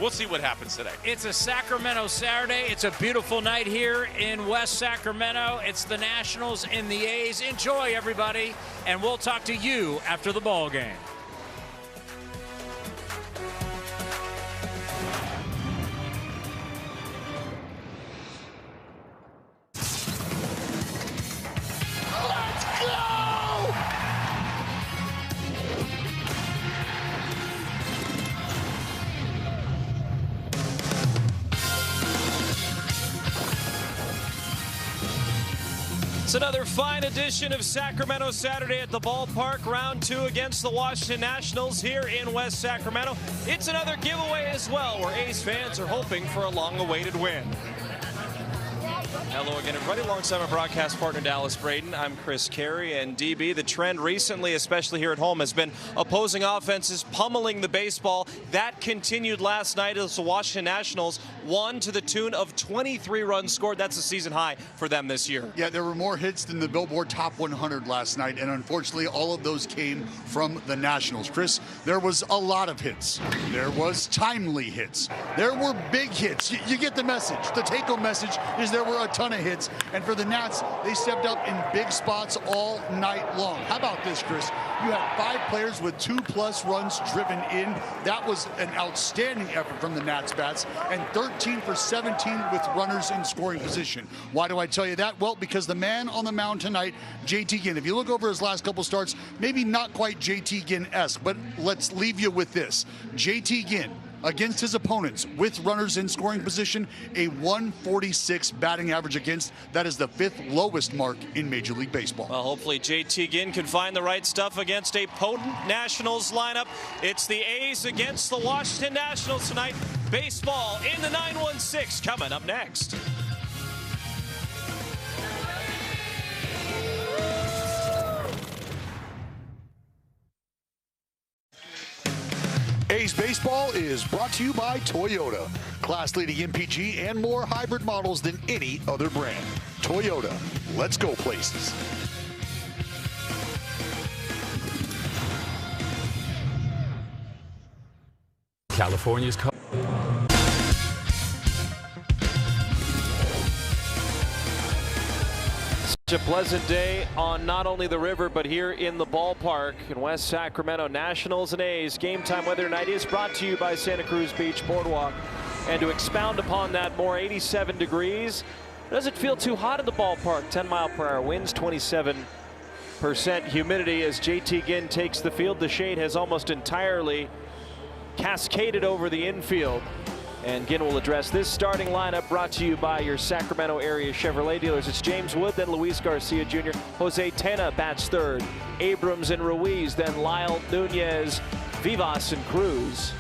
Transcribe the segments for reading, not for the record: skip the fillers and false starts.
We'll see what happens today. It's a Sacramento Saturday. It's a beautiful night here in West Sacramento. It's the Nationals and the A's. Enjoy, everybody, and we'll talk to you after the ball game. It's another fine edition of Sacramento Saturday at the ballpark. Round 2 against the Washington Nationals here in West Sacramento. It's another giveaway as well, where A's fans are hoping for a long-awaited win. Hello again, everybody. Alongside my broadcast partner, Dallas Braden, I'm Chris Carey. And DB, the trend recently, especially here at home, has been opposing offenses pummeling the baseball. That continued last night as the Washington Nationals won to the tune of 23 runs scored. That's a season high for them this year. Yeah, there were more hits than the Billboard Top 100 last night, and unfortunately, all of those came from the Nationals. Chris, there was a lot of hits. There was timely hits. There were big hits. You get the message. The take-home message is there were a ton of hits, and for the Nats, they stepped up in big spots all night long. How about this, Chris? You had 5 players with 2+ runs driven in. That was an outstanding effort from the Nats bats, and 13 for 17 with runners in scoring position. Why do I tell you that? Well, because the man on the mound tonight, JT Ginn, if you look over his last couple starts, maybe not quite JT Ginn-esque, but let's leave you with this. JT Ginn, against his opponents with runners in scoring position, a 146 batting average against. That is the 5th lowest mark in Major League Baseball. Well, hopefully JT Ginn can find the right stuff against a potent Nationals lineup. It's the A's against the Washington Nationals tonight. Baseball in the 916 coming up next. A's Baseball is brought to you by Toyota. Class-leading MPG and more hybrid models than any other brand. Toyota, let's go places. California's Such a pleasant day on not only the river, but here in the ballpark in West Sacramento. Nationals and A's game time weather tonight is brought to you by Santa Cruz Beach Boardwalk. And to expound upon that more, 87 degrees. Doesn't feel too hot in the ballpark. 10-mile-per-hour winds, 27% humidity as JT Ginn takes the field. The shade has almost entirely cascaded over the infield. And Ginn will address this starting lineup, brought to you by your Sacramento area Chevrolet dealers. It's James Wood, then Luis Garcia Jr. Jose Tena bats third. Abrams and Ruiz, then Lyle, Nunez, Vivas, and Cruz.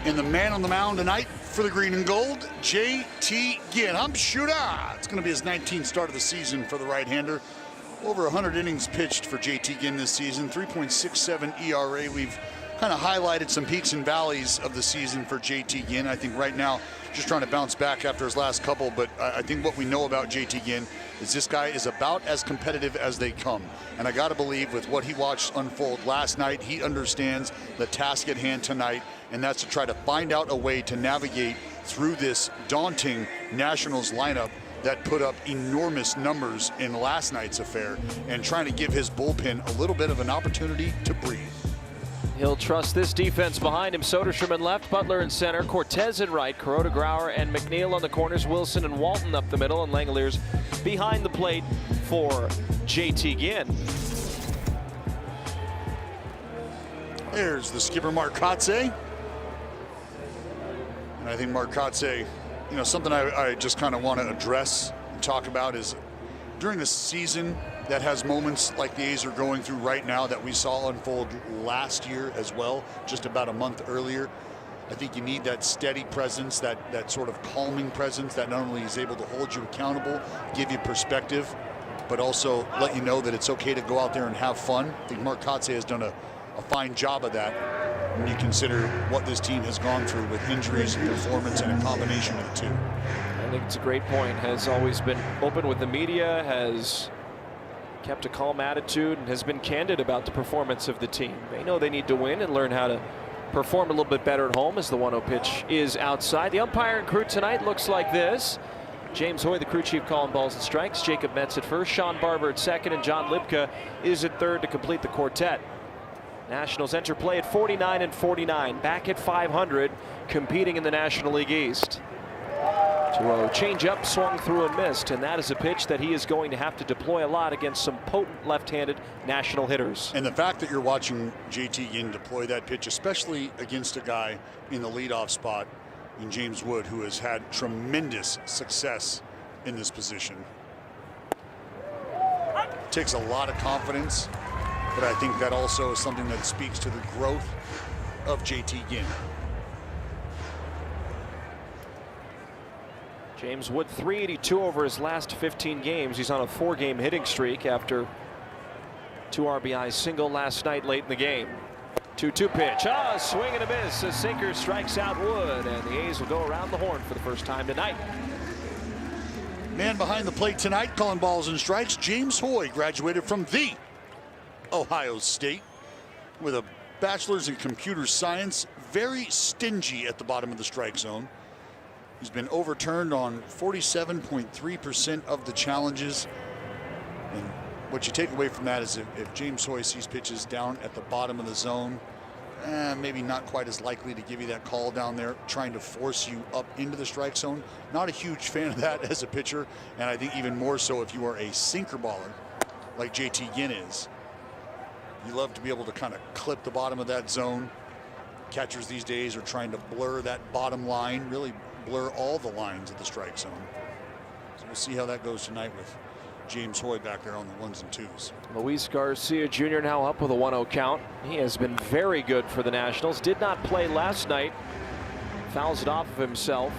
And the man on the mound tonight for the green and gold, JT Ginn. It's going to be his 19th start of the season for the right-hander. Over 100 innings pitched for JT Ginn this season, 3.67 ERA. We've kind of highlighted some peaks and valleys of the season for JT Ginn. I think right now, just trying to bounce back after his last couple, but I think what we know about JT Ginn is this guy is about as competitive as they come. And I got to believe with what he watched unfold last night, he understands the task at hand tonight, and that's to try to find out a way to navigate through this daunting Nationals lineup that put up enormous numbers in last night's affair, and trying to give his bullpen a little bit of an opportunity to breathe. He'll trust this defense behind him. Soderstrom in left, Butler in center, Cortez in right, Kuroda, Grauer, and McNeil on the corners, Wilson and Walton up the middle, and Langeliers behind the plate for JT Ginn. There's the skipper, Mark Kotsay. And I think Mark Kotsay, you know, something I just kind of want to address and talk about is during the season that has moments like the A's are going through right now that we saw unfold last year as well, just about a month earlier. I think you need that steady presence, that sort of calming presence that not only is able to hold you accountable, give you perspective, but also let you know that it's okay to go out there and have fun. I think Mark Kotsay has done a fine job of that when you consider what this team has gone through with injuries and performance and a combination of the two. I think it's a great point. Has always been open with the media, has kept a calm attitude, and has been candid about the performance of the team. They know they need to win and learn how to perform a little bit better at home as the 1-0 pitch is outside. The umpiring crew tonight looks like this. James Hoy, the crew chief, calling balls and strikes. Jacob Metz at first, Sean Barber at second, and John Libka is at third to complete the quartet. Nationals enter play at 49 and 49, back at 500, competing in the National League East. 2-0 change-up, swung through and missed, and that is a pitch that he is going to have to deploy a lot against some potent left-handed National hitters. And the fact that you're watching JT Ginn deploy that pitch, especially against a guy in the leadoff spot in James Wood, who has had tremendous success in this position. Takes a lot of confidence, but I think that also is something that speaks to the growth of JT Ginn. James Wood 382 over his last 15 games. He's on a 4-game hitting streak after 2 RBI single last night late in the game. 2-2 pitch. Swing and a miss. A sinker strikes out Wood, and the A's will go around the horn for the first time tonight. Man behind the plate tonight calling balls and strikes, James Hoy, graduated from the Ohio State with a bachelor's in computer science. Very stingy at the bottom of the strike zone. He's been overturned on 47.3% of the challenges. And what you take away from that is if James Hoy sees pitches down at the bottom of the zone, maybe not quite as likely to give you that call down there, trying to force you up into the strike zone. Not a huge fan of that as a pitcher, and I think even more so if you are a sinker baller like JT Ginn is. You love to be able to kind of clip the bottom of that zone. Catchers these days are trying to blur that bottom line, really blur all the lines of the strike zone. So we'll see how that goes tonight with James Hoy back there on the 1s and 2s. Luis Garcia Jr. now up with a 1-0 count. He has been very good for the Nationals. Did not play last night. Fouls it off of himself,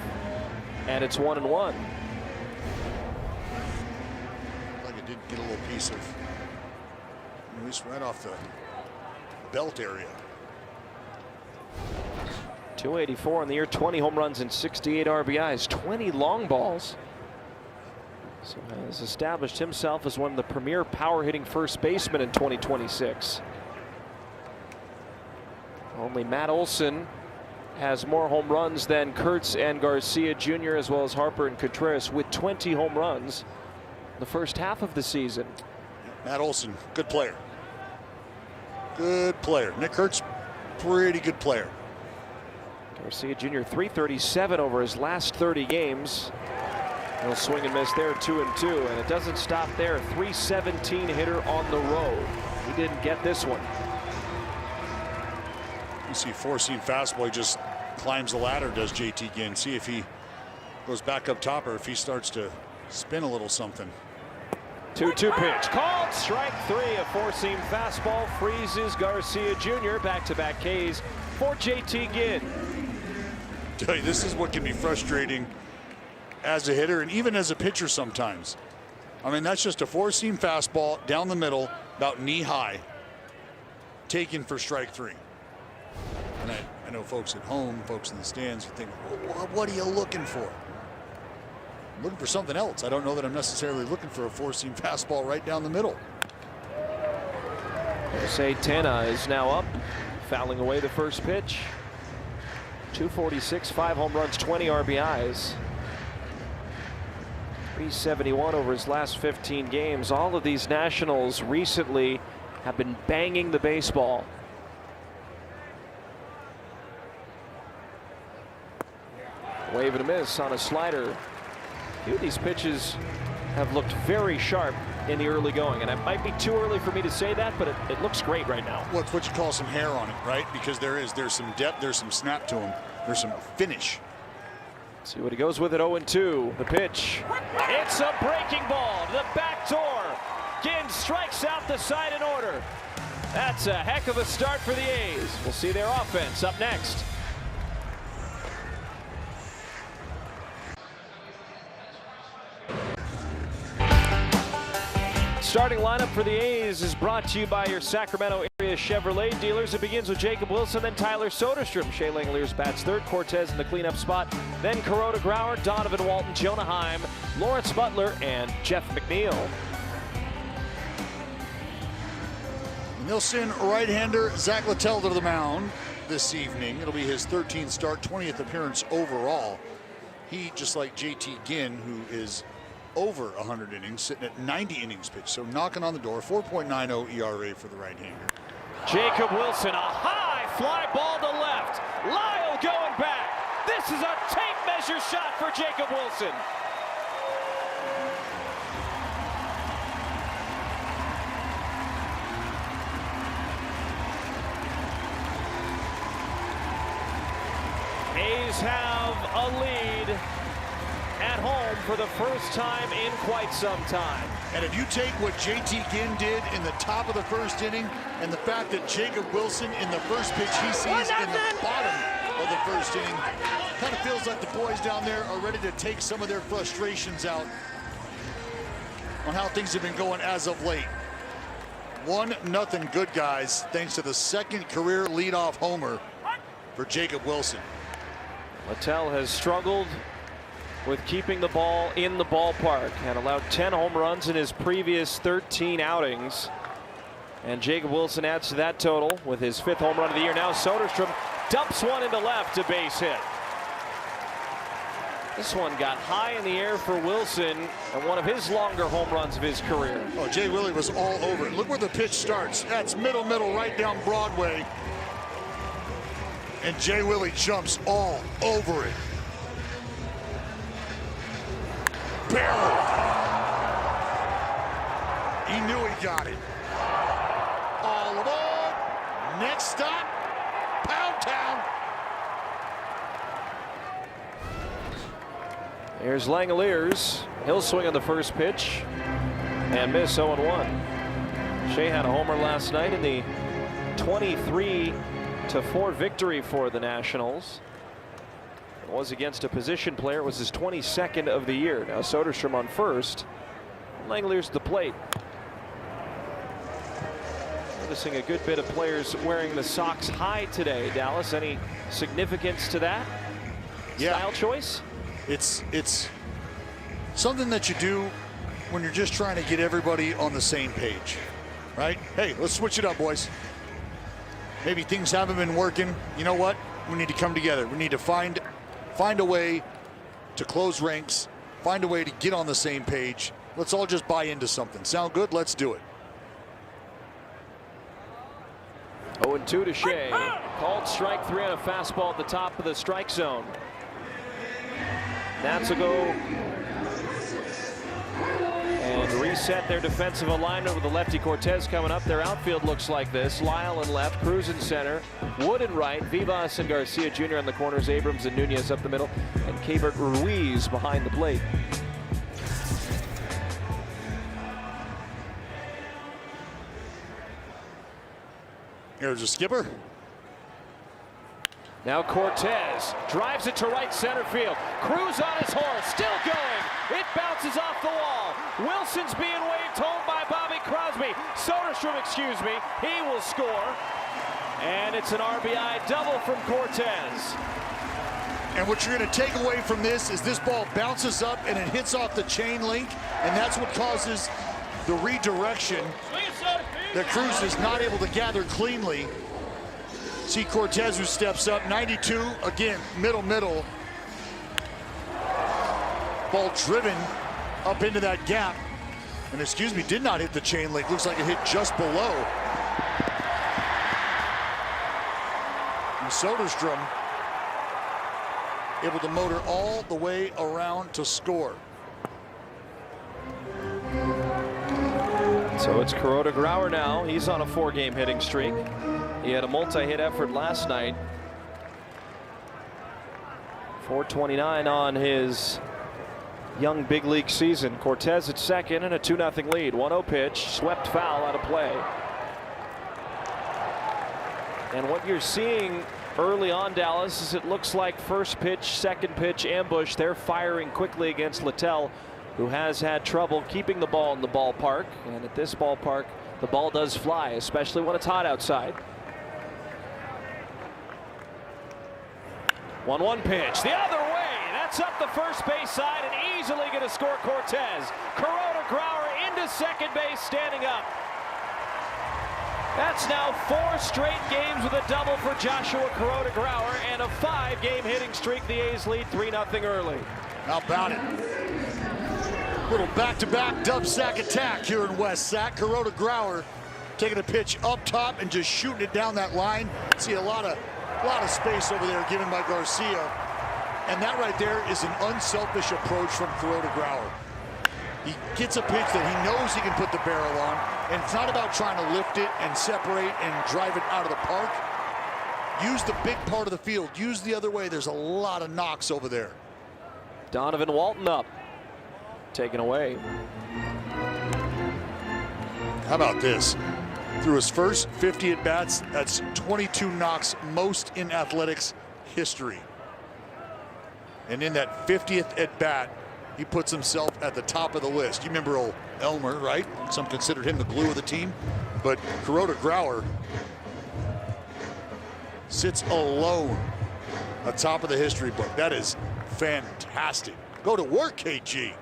and it's 1-1. Like it did get a little piece of Luis right off the belt area. 284 in the year, 20 home runs and 68 RBIs, 20 long balls. So has established himself as one of the premier power hitting first basemen in 2026. Only Matt Olson has more home runs than Kurtz and Garcia Jr. as well as Harper and Contreras with 20 home runs in the first half of the season. Matt Olson, good player. Good player. Nick Kurtz, pretty good player. Garcia Jr. 337 over his last 30 games. He'll swing and miss there, 2-2, and it doesn't stop there. 317 hitter on the road. He didn't get this one. You see 4-seam fastball, he just climbs the ladder, does JT Ginn. See if he goes back up top or if he starts to spin a little something. 2-2 pitch called strike 3. A 4-seam fastball freezes Garcia Jr. Back-to-back Ks for JT Ginn. Tell you, this is what can be frustrating as a hitter and even as a pitcher sometimes. I mean, that's just a 4-seam fastball down the middle, about knee high, taken for strike 3. And I know folks at home, folks in the stands, are thinking, well, what are you looking for? I'm looking for something else. I don't know that I'm necessarily looking for a 4-seam fastball right down the middle. Jose Tena is now up, fouling away the first pitch. 246, 5 home runs, 20 RBIs. 371 over his last 15 games. All of these Nationals recently have been banging the baseball. Wave and a miss on a slider. A few of these pitches have looked very sharp in the early going, and it might be too early for me to say that, but it looks great right now. Well, it's what you call some hair on it, right? Because there's some depth, there's some snap to him, there's some finish. See what he goes with at 0-2. The pitch. It's a breaking ball to the back door. Ginn strikes out the side in order. That's a heck of a start for the A's. We'll see their offense up next. Starting lineup for the A's is brought to you by your Sacramento area Chevrolet dealers. It begins with Jacob Wilson, then Tyler Soderstrom. Shea Langeliers bats third, Cortez in the cleanup spot, then Kuroda Grauer, Donovan Walton, Jonah Heim, Lawrence Butler, and Jeff McNeil. And they'll send right-hander Zach Littell to the mound. this evening. It'll be his 13th start, 20th appearance overall. He, just like JT Ginn, who is over 100 innings, sitting at 90 innings pitched. So knocking on the door, 4.90 ERA for the right-hander. Jacob Wilson, a high fly ball to left. Lyle going back. This is a tape measure shot for Jacob Wilson. A's have a lead at home for the first time in quite some time. And if you take what JT Ginn did in the top of the first inning and the fact that Jacob Wilson in the first pitch he sees in the bottom of the first inning, kind of feels like the boys down there are ready to take some of their frustrations out on how things have been going as of late. 1-0 good guys, thanks to the second career leadoff homer for Jacob Wilson. Littell has struggled with keeping the ball in the ballpark and allowed 10 home runs in his previous 13 outings. And Jacob Wilson adds to that total with his 5th home run of the year. Now Soderstrom dumps one into left, a base hit. This one got high in the air for Wilson and one of his longer home runs of his career. Oh, Jay Willie was all over it. Look where the pitch starts. That's middle, right down Broadway. And Jay Willie jumps all over it. Barrel. He knew he got it. All aboard. Next stop, Pound Town. Here's Langoliers. He'll swing on the first pitch and miss 0-1. Shea had a homer last night in the 23-4 victory for the Nationals. It was against a position player. It was his 22nd of the year. Now Soderstrom on first. Langoliers at the plate. Noticing a good bit of players wearing the Sox high today. Dallas, any significance to that? Yeah. Style choice? It's something that you do when you're just trying to get everybody on the same page, right? Hey, let's switch it up, boys. Maybe things haven't been working. You know what? We need to come together. We need to find a way to close ranks, find a way to get on the same page. Let's all just buy into something. Sound good? Let's do it. 0-2 to Shea. Called strike 3 on a fastball at the top of the strike zone. Nats will go and reset their defensive alignment with the lefty Cortez coming up. Their outfield looks like this. Lyle in left, Cruz in center, Wood in right, Vivas and Garcia Jr. on the corners, Abrams and Nunez up the middle, and Keibert Ruiz behind the plate. Here's a skipper. Now Cortez drives it to right center field. Cruz on his horse, still going. It bounces off the wall. Wilson's being waved home by Bobby Crosby. Soderstrom, excuse me, he will score. And it's an RBI double from Cortez. And what you're going to take away from this is this ball bounces up and it hits off the chain link, and that's what causes the redirection that Cruz is not able to gather cleanly. See Cortez who steps up, 92, again, middle. Ball driven up into that gap. And excuse me, did not hit the chain link. Looks like it hit just below. And Soderstrom able to motor all the way around to score. So it's Kuroda Grauer now. He's on a 4-game hitting streak. He had a multi-hit effort last night. 429 on his young big league season. Cortez at second and a 2-0 lead. 1-0 pitch, swept foul out of play. And what you're seeing early on, Dallas, is it looks like first pitch, second pitch ambush. They're firing quickly against Littell, who has had trouble keeping the ball in the ballpark. And at this ballpark, the ball does fly, especially when it's hot outside. 1-1 pitch, the other way. That's up the first base side and easily going to score Cortez. Kuroda Grauer into second base, standing up. That's now 4 straight games with a double for Joshua Grauer and a 5-game hitting streak. The A's lead 3-0 early. How about it? Little back-to-back dub sack attack here in West Sac. Grauer taking a pitch up top and just shooting it down that line. See a lot of space over there given by Garcia. And that right there is an unselfish approach from Grauer. He gets a pitch that he knows he can put the barrel on, and it's not about trying to lift it and separate and drive it out of the park. Use the big part of the field. Use the other way. There's a lot of knocks over there. Donovan Walton up. Taken away. How about this? Through his first 50 at-bats, that's 22 knocks, most in athletics history. And in that 50th at-bat, he puts himself at the top of the list. You remember old Elmer, right? Some considered him the glue of the team. But Grauer sits alone atop of the history book. That is fantastic. Go to work, KG.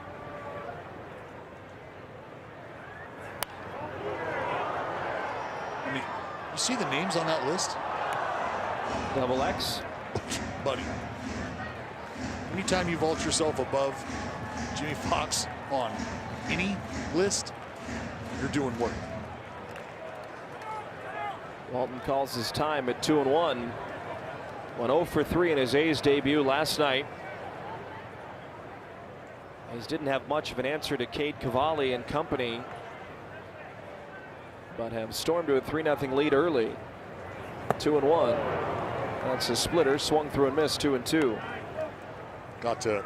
I mean, you see the names on that list? Double X. Buddy. Anytime you vault yourself above Jimmy Fox on any list, you're doing work. Walton calls his time at 2-1. Went 0 for 3 in his A's debut last night. A's didn't have much of an answer to Cade Cavalli and company, but have stormed to a 3-0 lead early. 2-1. That's a splitter. Swung through and missed. 2-2. Got to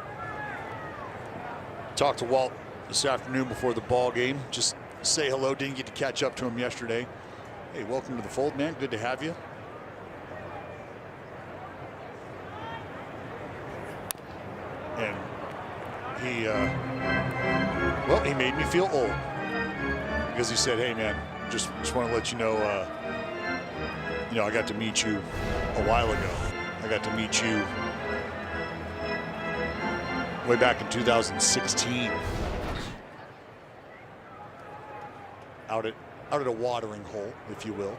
talk to Walt this afternoon before the ball game. Just say hello. Didn't get to catch up to him yesterday. Hey, welcome to the fold, man. Good to have you. And he, well, he made me feel old because he said, "Hey, man, just want to let you know, I got to meet you a while ago. I got to meet you way back in 2016, out at a watering hole, if you will,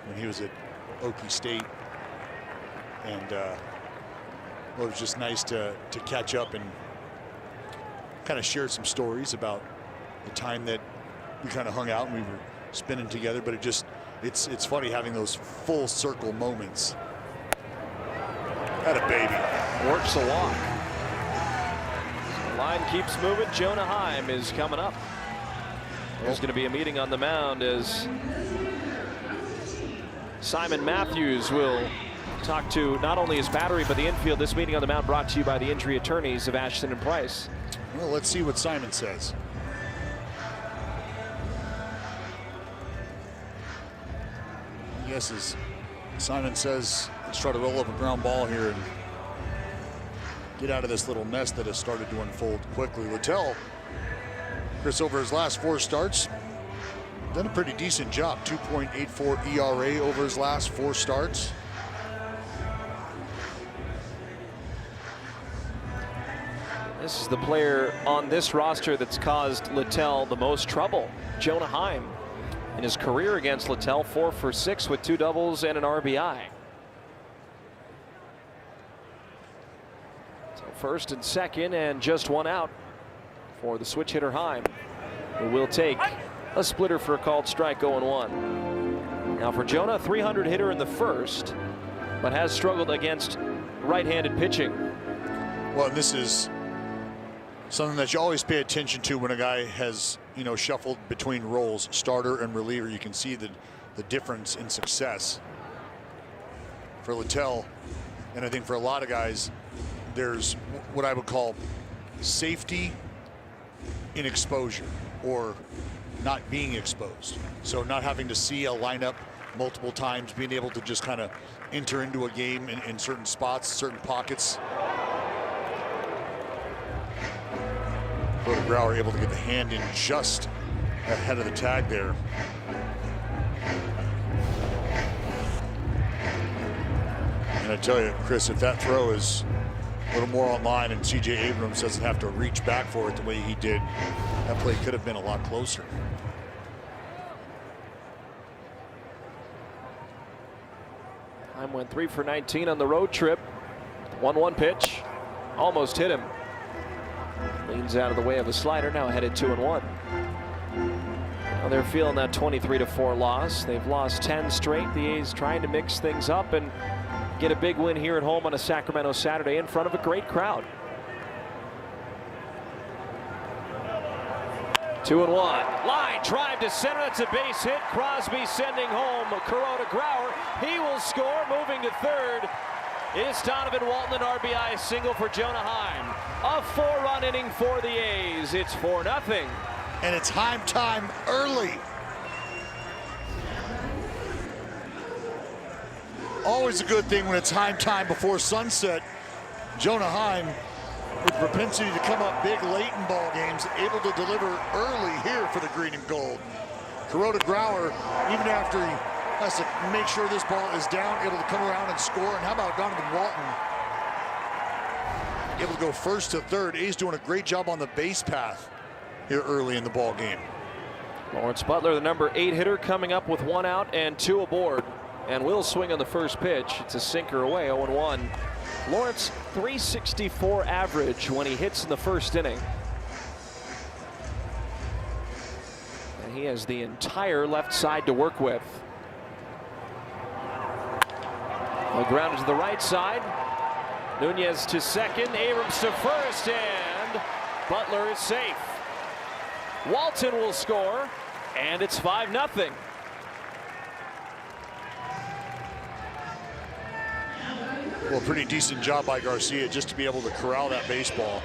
when he was at Okie State, and well, it was just nice to catch up and kind of share some stories about the time that we kind of hung out and we were spending together. But it's funny having those full circle moments. Had a baby. Works a walk. The line keeps moving. Jonah Heim is coming up. There's going to be a meeting on the mound as Simon Matthews will talk to not only his battery but the infield. This meeting on the mound brought to you by the injury attorneys of Ashton and Price. Well, let's see what Simon says. I guess as Simon says, let's try to roll up a ground ball here and get out of this little mess that has started to unfold quickly. Littell, Chris, over his last 4 starts, done a pretty decent job. 2.84 ERA over his last 4 starts. This is the player on this roster that's caused Littell the most trouble. Jonah Heim, in his career against Littell, 4 for 6 with 2 doubles and an RBI. So first and second and just 1 out for the switch hitter Heim, who will take a splitter for a called strike. 0-1. Now for Jonah, 300 hitter in the first, but has struggled against right-handed pitching. Well, and this is something that you always pay attention to when a guy has, shuffled between roles, starter and reliever. You can see the difference in success for Littell, and I think for a lot of guys, there's what I would call safety in exposure, or not being exposed. So not having to see a lineup multiple times, being able to just kind of enter into a game in certain spots, certain pockets. Grauer able to get the hand in just ahead of the tag there. And I tell you, Chris, if that throw is a little more online and C.J. Abrams doesn't have to reach back for it the way he did, that play could have been a lot closer. went 3 for 19 on the road trip. 1-1 pitch. Almost hit him. Leans out of the way of a slider, now headed 2-1. Now they're feeling that 23-4 loss. They've lost 10 straight. The A's trying to mix things up and get a big win here at home on a Sacramento Saturday in front of a great crowd. 2-1. Line drive to center. That's a base hit. Crosby sending home Kuroda Grauer. He will score. Moving to third is Donovan Walton, an RBI single for Jonah Heim. A 4-run inning for the A's. It's 4-0. And it's Heim time early. Always a good thing when it's Heim time before sunset. Jonah Heim, with propensity to come up big late in ball games, able to deliver early here for the green and gold. Kuroda Grauer, even after he has to make sure this ball is down, able to come around and score. And how about Donovan Walton? Able to go first to third. A's doing a great job on the base path here early in the ball game. Lawrence Butler, the number 8 hitter, coming up with 1 out and 2 aboard, and will swing on the first pitch. It's a sinker away, 0-1. Lawrence, 364 average when he hits in the first inning. And he has the entire left side to work with. Well, grounded to the right side. Nunez to second, Abrams to first, and Butler is safe. Walton will score, and it's 5-0. Well, pretty decent job by Garcia just to be able to corral that baseball.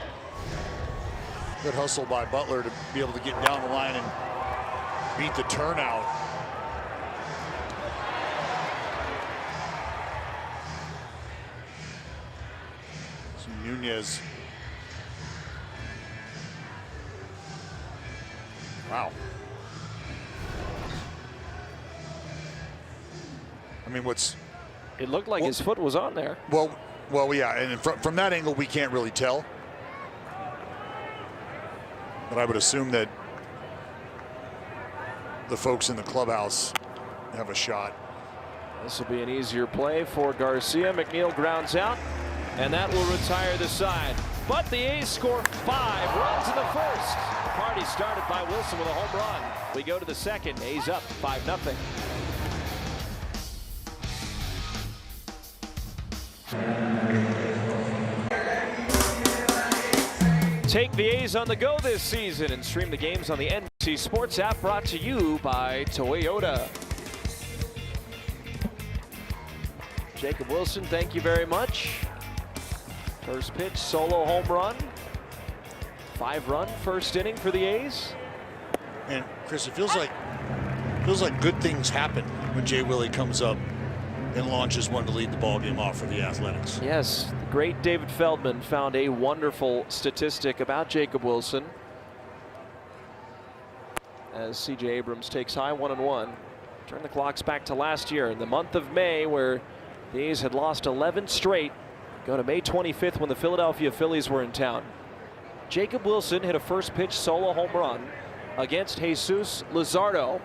Good hustle by Butler to be able to get down the line and beat the turnout. So Nunez. Wow. I mean, It looked like his foot was on there. Well, yeah, and from that angle, we can't really tell. But I would assume that the folks in the clubhouse have a shot. This will be an easier play for Garcia. McNeil grounds out, and that will retire the side. But the A's score 5 runs in the first. The party started by Wilson with a home run. We go to the second. A's up 5-0. Take the A's on the go this season and stream the games on the NBC Sports app, brought to you by Toyota. Jacob Wilson, thank you very much. First pitch, solo home run. 5-run first inning for the A's. And Chris, it feels like good things happen when Jay Willie comes up and launches one to lead the ball game off for the Athletics. Yes, the great David Feldman found a wonderful statistic about Jacob Wilson as C.J. Abrams takes high 1-1. Turn the clocks back to last year in the month of May, where the A's had lost 11 straight. Go to May 25th when the Philadelphia Phillies were in town. Jacob Wilson hit a first pitch solo home run against Jesus Luzardo.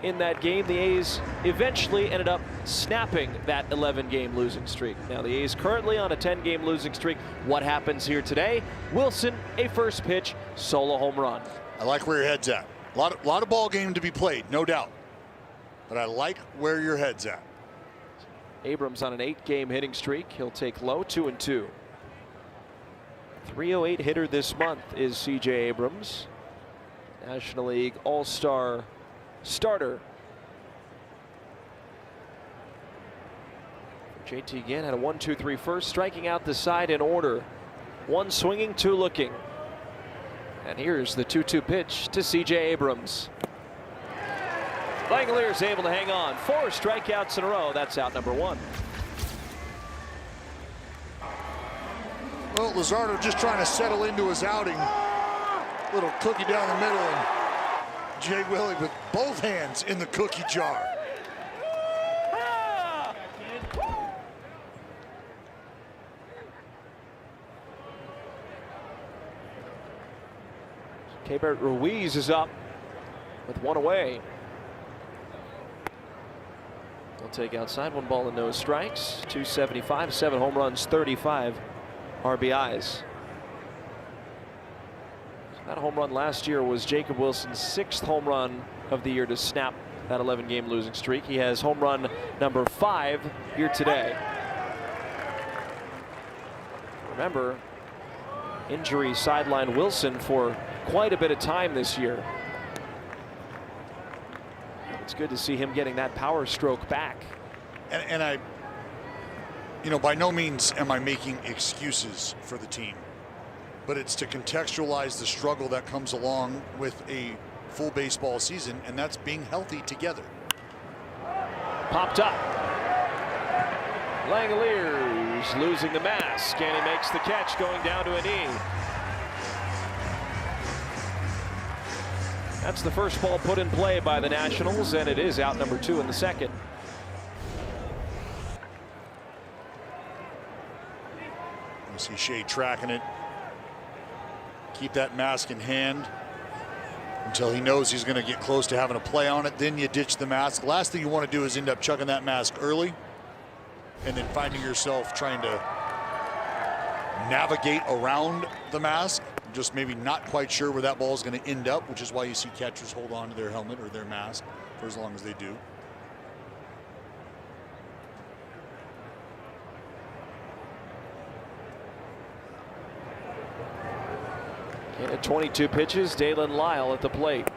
In that game, the A's eventually ended up snapping that 11-game losing streak. Now the A's currently on a 10-game losing streak. What happens here today? Wilson, a first pitch solo home run. I like where your head's at. A lot of ball game to be played, no doubt. But I like where your head's at. Abrams on an 8-game hitting streak. He'll take low, 2-2. 308 hitter this month is C.J. Abrams, National League All-Star starter. JT again had a 1-2-3 first, striking out the side in order. 1 swinging, 2 looking. And here's the 2-2 pitch to C.J. Abrams. Langeliers able to hang on. 4 strikeouts in a row. That's out number 1. Well, Luzardo just trying to settle into his outing. Little cookie down the middle, and Jay Willie with both hands in the cookie jar. Keibert Ruiz is up with 1 away. He'll take outside. 1 ball and no strikes. 275, 7 home runs, 35 RBIs. That home run last year was Jacob Wilson's 6th home run of the year to snap that 11-game losing streak. He has home run number 5 here today. Remember, injury sidelined Wilson for quite a bit of time this year. It's good to see him getting that power stroke back. And I, you know, by no means am I making excuses for the team, but it's to contextualize the struggle that comes along with a full baseball season, and that's being healthy together. Popped up. Langoliers losing the mask, and he makes the catch going down to a knee. That's the first ball put in play by the Nationals, and it is out number 2 in the second. You see Shea tracking it. Keep that mask in hand until he knows he's going to get close to having a play on it. Then you ditch the mask. Last thing you want to do is end up chucking that mask early and then finding yourself trying to navigate around the mask, just maybe not quite sure where that ball is going to end up, which is why you see catchers hold on to their helmet or their mask for as long as they do. And at 22 pitches, Dalen Lyle at the plate.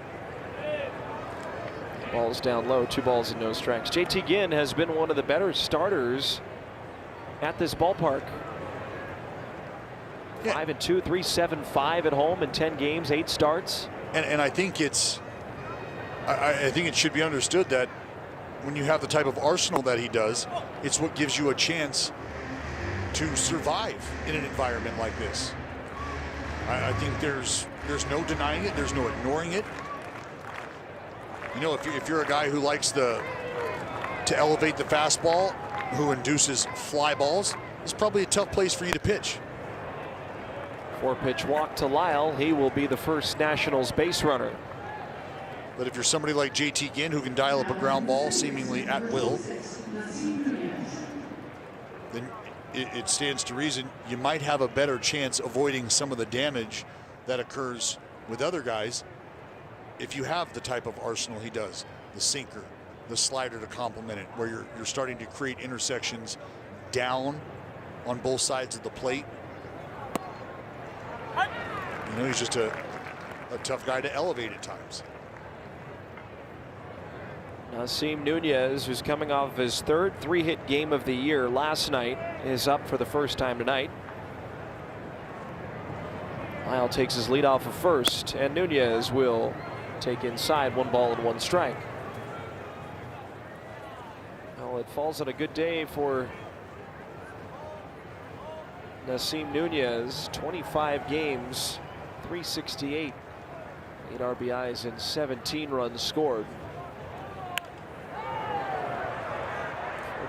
Ball's down low, 2 balls and no strikes. JT Ginn has been one of the better starters at this ballpark. Yeah. 5-2, 3.75 at home in 10 games, 8 starts. And I think I think it should be understood that when you have the type of arsenal that he does, it's what gives you a chance to survive in an environment like this. I think there's no denying it. There's no ignoring it. You know, if you're a guy who likes to elevate the fastball, who induces fly balls, it's probably a tough place for you to pitch. 4-pitch walk to Lyle. He will be the first Nationals base runner. But if you're somebody like JT Ginn who can dial up a ground ball seemingly at will, then it stands to reason you might have a better chance avoiding some of the damage that occurs with other guys if you have the type of arsenal he does, the sinker, the slider to complement it, where you're starting to create intersections down on both sides of the plate. You know, he's just a tough guy to elevate at times. Nasim Nunez, who's coming off his 3rd 3-hit game of the year last night, is up for the first time tonight. Lyle takes his lead off of first, and Nunez will take inside. 1 ball and 1 strike. Well, it falls on a good day for Nasim Nunez. 25 games, 368, 8 RBIs and 17 runs scored.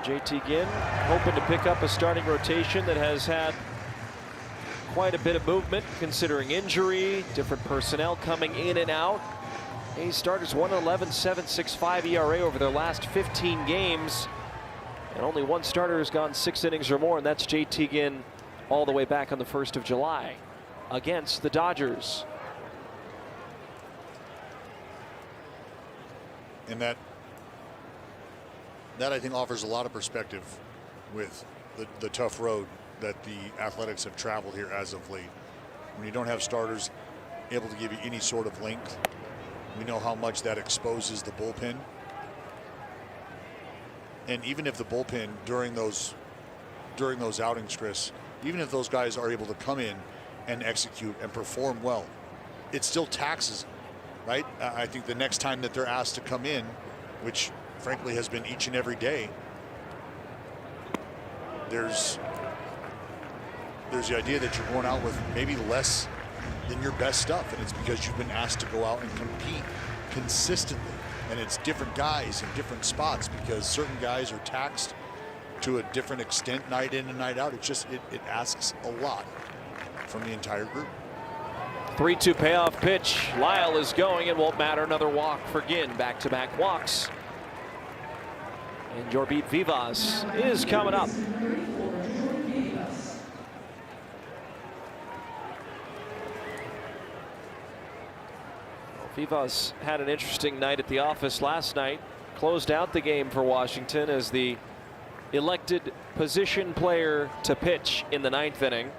JT Ginn hoping to pick up a starting rotation that has had quite a bit of movement considering injury, different personnel coming in and out. A's starters 1.11, 7.65 ERA over their last 15 games, and only 1 starter has gone 6 innings or more, and that's JT Ginn all the way back on the 1st of July against the Dodgers. And that I think offers a lot of perspective with the tough road that the Athletics have traveled here as of late. When you don't have starters able to give you any sort of length, we know how much that exposes the bullpen. And even if the bullpen during those outings, Chris, even if those guys are able to come in and execute and perform well, it still taxes them, right? I think the next time that they're asked to come in, which frankly has been each and every day, there's the idea that you're going out with maybe less than your best stuff, and it's because you've been asked to go out and compete consistently, and it's different guys in different spots because certain guys are taxed to a different extent night in and night out. It asks a lot from the entire group. 3-2 payoff pitch. Lyle is going. It won't matter. Another walk for Ginn. Back-to-back walks. And Jorbit Vivas is coming up. Vivas had an interesting night at the office last night. Closed out the game for Washington as the elected position player to pitch in the 9th inning.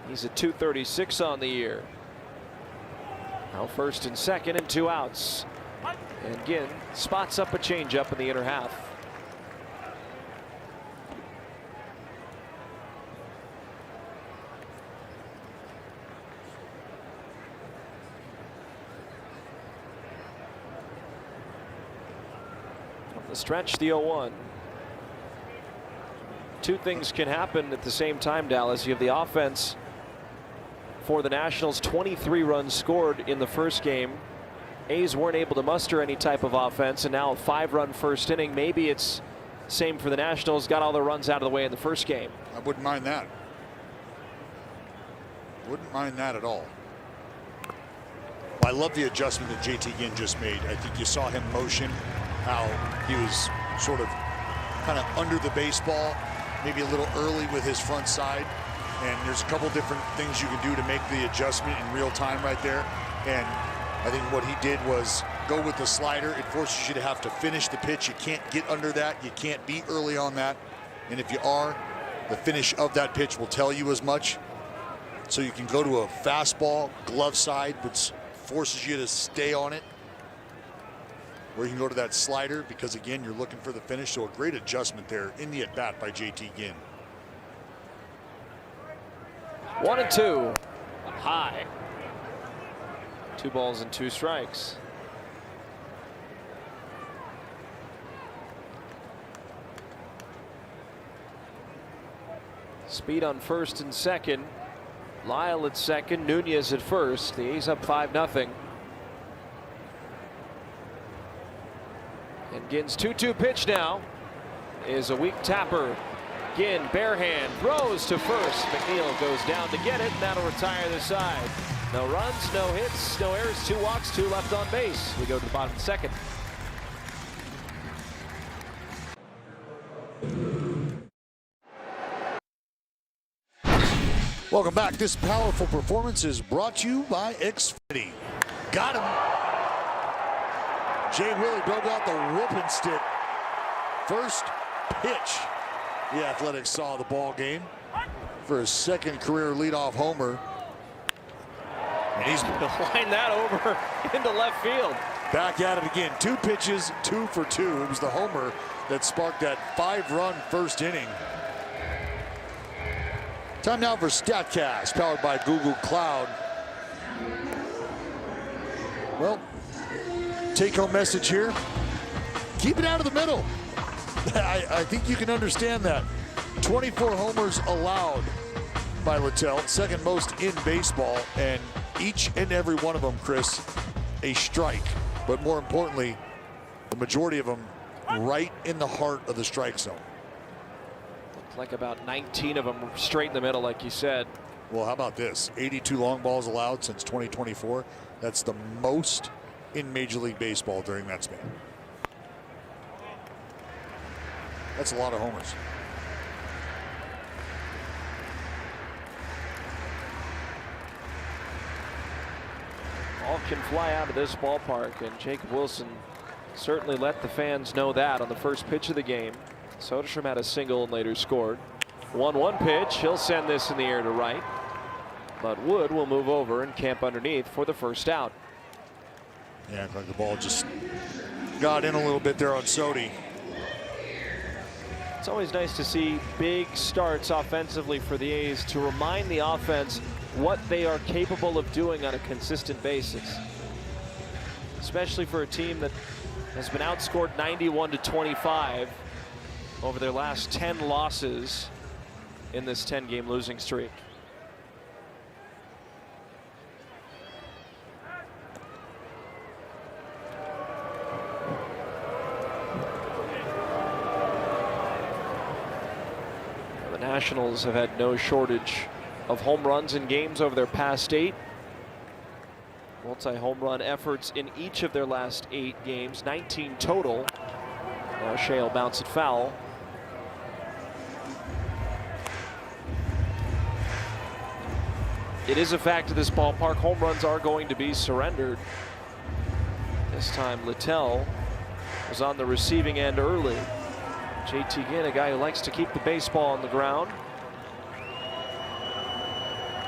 He's at .236 on the year. Now 1st and 2nd and 2 outs. And again, spots up a changeup in the inner half. The stretch, the 0-1. Two things can happen at the same time, Dallas. You have the offense for the Nationals, 23 runs scored in the first game. A's weren't able to muster any type of offense, and now a 5-run first inning. Maybe it's same for the Nationals, got all their runs out of the way in the first game. I wouldn't mind that. Wouldn't mind that at all. Well, I love the adjustment that JT Ginn just made. I think you saw him motion, how he was sort of kind of under the baseball, maybe a little early with his front side. And there's a couple different things you can do to make the adjustment in real time right there. And I think what he did was go with the slider. It forces you to have to finish the pitch. You can't get under that. You can't be early on that. And if you are, the finish of that pitch will tell you as much. So you can go to a fastball, glove side, which forces you to stay on it. Or you can go to that slider because, again, you're looking for the finish. So a great adjustment there in the at-bat by JT Ginn. 1-2. High. 2 balls and 2 strikes. Speed on 1st and 2nd. Lyle at 2nd, Nunez at 1st. The A's up 5-0. And Ginn's 2-2 pitch now is a weak tapper. Ginn, bare hand, throws to 1st. McNeil goes down to get it, and that'll retire the side. No runs, no hits, no errors, 2 walks, 2 left on base. We go to the bottom of the 2nd. Welcome back. This powerful performance is brought to you by Xfinity. Got him. Jay Willie broke out the whooping stick. First pitch. The Athletics saw the ball game for his 2nd career leadoff homer. And he's lined that over into left field. Back at it again. 2 pitches, 2 for 2. It was the homer that sparked that 5-run first inning. Time now for StatCast, powered by Google Cloud. Well, take-home message here. Keep it out of the middle. I think you can understand that. 24 homers allowed by Littell, 2nd most in baseball, and each and every one of them, Chris, a strike. But more importantly, the majority of them right in the heart of the strike zone. Looked like about 19 of them straight in the middle, like you said. Well, how about this? 82 long balls allowed since 2024. That's the most in Major League Baseball during that span. That's a lot of homers. All can fly out of this ballpark, and Jacob Wilson certainly let the fans know that on the first pitch of the game. Soderstrom had a single and later scored. 1-1 pitch. He'll send this in the air to right, but Wood will move over and camp underneath for the first out. Yeah, like the ball just got in a little bit there on Sodi. It's always nice to see big starts offensively for the A's to remind the offense what they are capable of doing on a consistent basis. Especially for a team that has been outscored 91-25 over their last 10 losses in this 10-game losing streak. The Nationals have had no shortage of home runs in games over their past 8. Well, multi-home run efforts in each of their last 8 games, 19 total. Now Shea will bounce it foul. It is a fact of this ballpark, home runs are going to be surrendered. This time Littell was on the receiving end early. JT Ginn, a guy who likes to keep the baseball on the ground,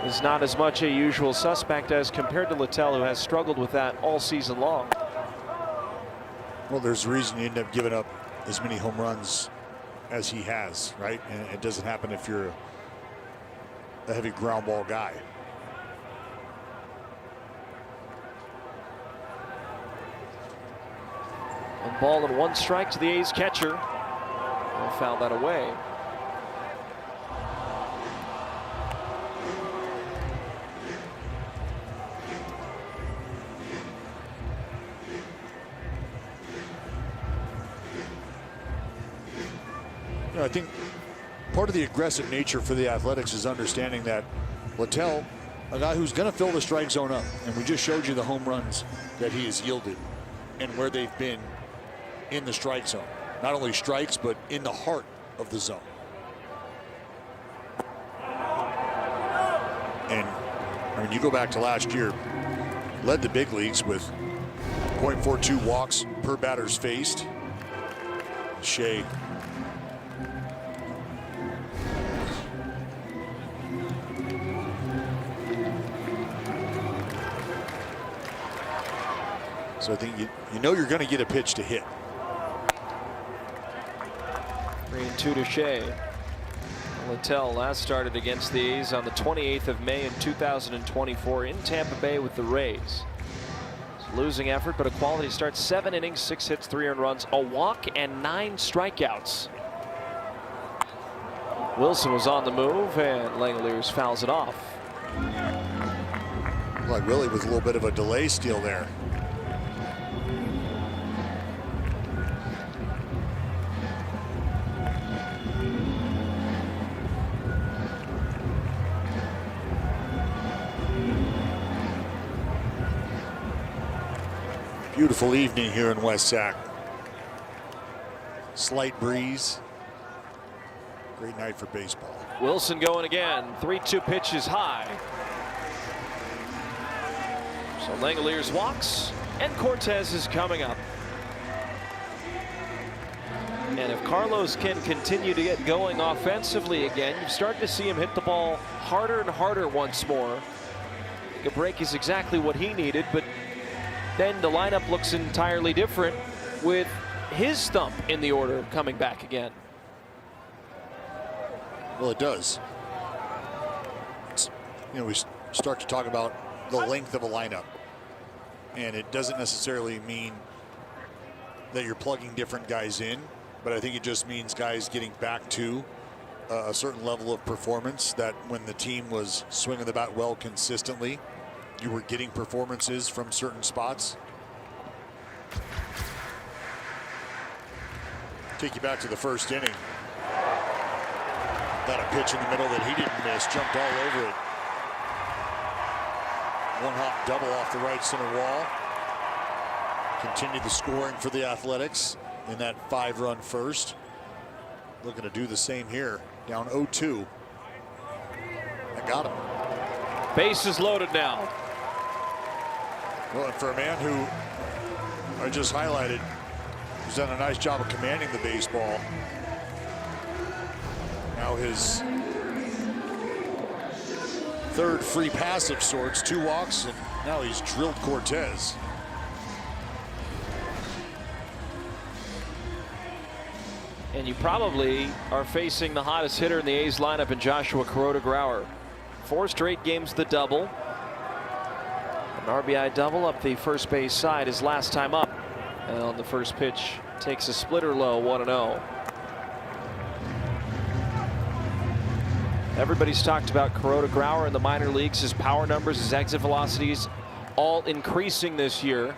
is not as much a usual suspect as compared to Littell, who has struggled with that all season long. Well, there's a reason you end up giving up as many home runs as he has, right? And it doesn't happen if you're a heavy ground ball guy. 1 ball and 1 strike to the A's catcher. They fouled that away. I think part of the aggressive nature for the Athletics is understanding that Littell, a guy who's going to fill the strike zone up, and we just showed you the home runs that he has yielded and where they've been in the strike zone. Not only strikes, but in the heart of the zone. And I mean, you go back to last year, led the big leagues with 0.42 walks per batters faced. Shea so I think you know you're going to get a pitch to hit. 3-2 to Shea. Littell last started against the A's on the 28th of May in 2024 in Tampa Bay with the Rays. It's a losing effort, but a quality start. 7 innings, 6 hits, 3 earned runs, a walk, and 9 strikeouts. Wilson was on the move, and Langeliers fouls it off. Like Willie with a little bit of a delay steal there. Beautiful evening here in West Sac. Slight breeze. Great night for baseball. Wilson going again. 3-2 pitch is high. So Langeliers walks, and Cortez is coming up. And if Carlos can continue to get going offensively again, you start to see him hit the ball harder and harder once more. I think a break is exactly what he needed, but then the lineup looks entirely different with his thump in the order coming back again. Well, it does. We start to talk about the length of a lineup, and it doesn't necessarily mean that you're plugging different guys in, but I think it just means guys getting back to a certain level of performance that when the team was swinging the bat well consistently, you were getting performances from certain spots. Take you back to the first inning. Got a pitch in the middle that he didn't miss, jumped all over it. 1-hop double off the right center wall. Continued the scoring for the Athletics in that 5-run first. Looking to do the same here, down 0-2. I got him. Bases loaded now. Well, and for a man who I just highlighted, who's done a nice job of commanding the baseball. Now his 3rd free pass of sorts, 2 walks, and now he's drilled Cortez. And you probably are facing the hottest hitter in the A's lineup in Joshua Kuroda-Grauer. 4 straight games the double. An RBI double up the first base side his last time up. And on the first pitch, takes a splitter low, 1-0. Everybody's talked about Kuroda-Grauer in the minor leagues. His power numbers, his exit velocities, all increasing this year.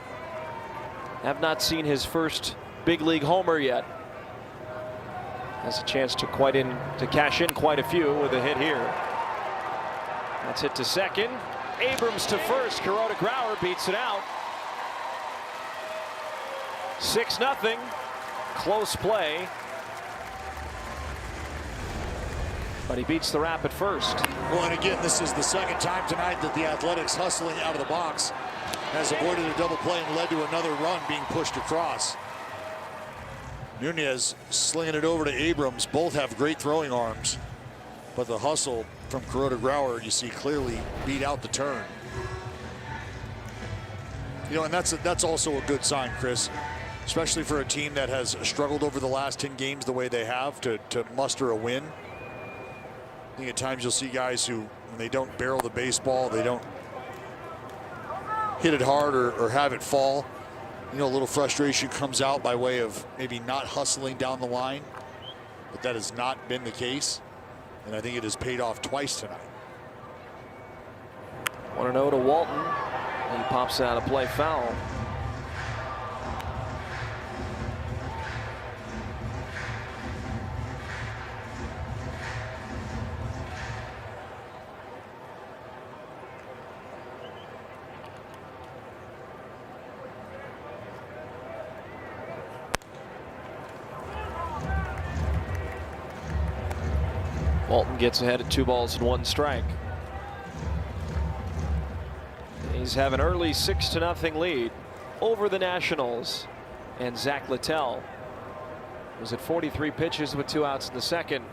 Have not seen his first big league homer yet. Has a chance to cash in quite a few with a hit here. That's hit to second, Abrams to first. Kuroda Grauer beats it out. 6-0. Close play. But he beats the Rap at first. Well, and again, this is the second time tonight that the Athletics hustling out of the box has avoided a double play and led to another run being pushed across. Nunez slinging it over to Abrams. Both have great throwing arms, but the hustle from Kuroda Grauer, you see clearly beat out the turn. You know, and that's also a good sign, Chris, especially for a team that has struggled over the last 10 games the way they have to muster a win. I think at times you'll see guys who, when they don't barrel the baseball, they don't hit it hard or have it fall. You know, a little frustration comes out by way of maybe not hustling down the line, but that has not been the case. And I think it has paid off twice tonight. 1-0 to Walton. He pops out a play foul. Walton gets ahead at 2 balls and 1 strike. He's have an early 6-0 lead over the Nationals. And Zach Littell was at 43 pitches with 2 outs in the second.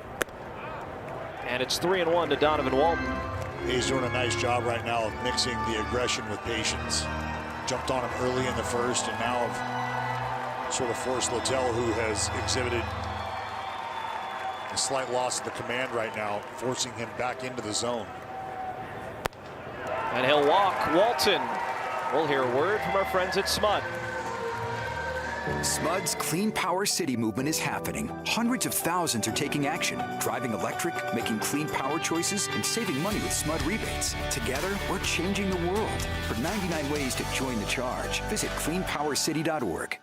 And it's 3-1 to Donovan Walton. He's doing a nice job right now of mixing the aggression with patience. Jumped on him early in the first and now have sort of forced Littell, who has exhibited a slight loss of the command right now, forcing him back into the zone. And he'll walk Walton. We'll hear a word from our friends at SMUD. SMUD's Clean Power City movement is happening. Hundreds of thousands are taking action, driving electric, making clean power choices, and saving money with SMUD rebates. Together, we're changing the world. For 99 ways to join the charge, visit cleanpowercity.org.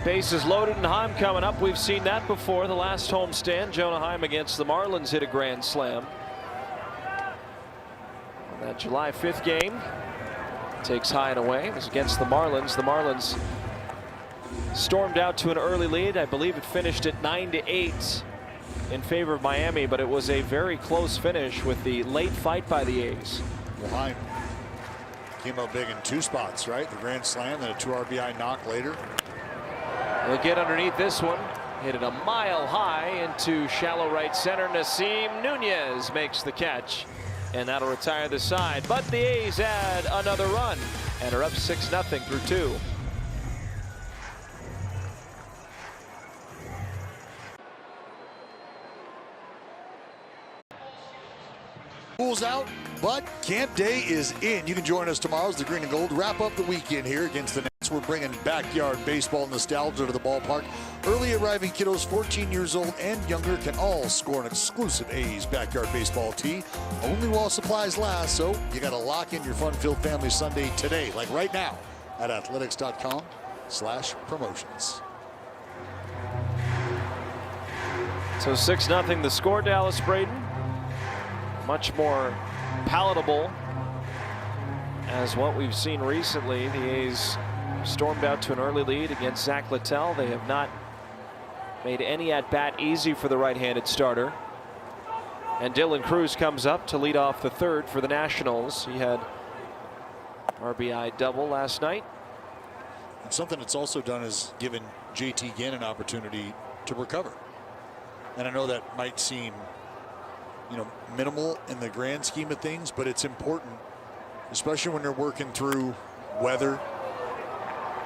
Bases loaded and Heim coming up. We've seen that before. The last homestand, Jonah Heim against the Marlins hit a grand slam. On that July 5th game, takes high and away. It was against the Marlins. The Marlins stormed out to an early lead. I believe it finished at 9-8 in favor of Miami, but it was a very close finish with the late fight by the A's. Well, Heim came up big in 2 spots, right? The grand slam, then a 2 RBI knock later. He'll get underneath this one. Hit it a mile high into shallow right center. Nasim Nunez makes the catch, and that'll retire the side. But the A's add another run and are up 6-0 through 2. School's out, but camp day is in. You can join us tomorrow as the Green and Gold wrap up the weekend here against the Nets. We're bringing backyard baseball nostalgia to the ballpark. Early arriving kiddos 14 years old and younger can all score an exclusive A's backyard baseball tee, only while supplies last. So you got to lock in your fun-filled family Sunday today, like right now at athletics.com/promotions. So 6-0 the score, Dallas Braden. Much more palatable as what we've seen recently. The A's stormed out to an early lead against Zach Littell. They have not made any at-bat easy for the right-handed starter. And Dylan Cruz comes up to lead off the third for the Nationals. He had RBI double last night. And something it's also done is given JT Ginn an opportunity to recover. And I know that might seem, minimal in the grand scheme of things, but it's important, especially when you're working through weather,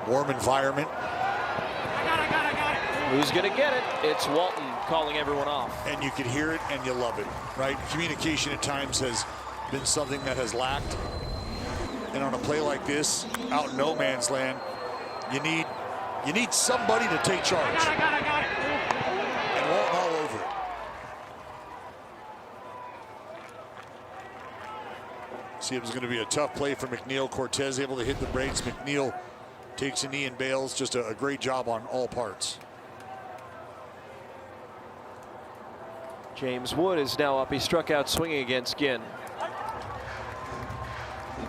warm environment. I got it. Who's going to get it? It's Walton calling everyone off. And you can hear it and you love it, right? Communication at times has been something that has lacked. And on a play like this, out in no man's land, you need somebody to take charge. I got it. And Walton all over it. See, it was going to be a tough play for McNeil. Cortez able to hit the brakes. McNeil takes a knee and bails. Just a great job on all parts. James Wood is now up. He struck out swinging against Ginn.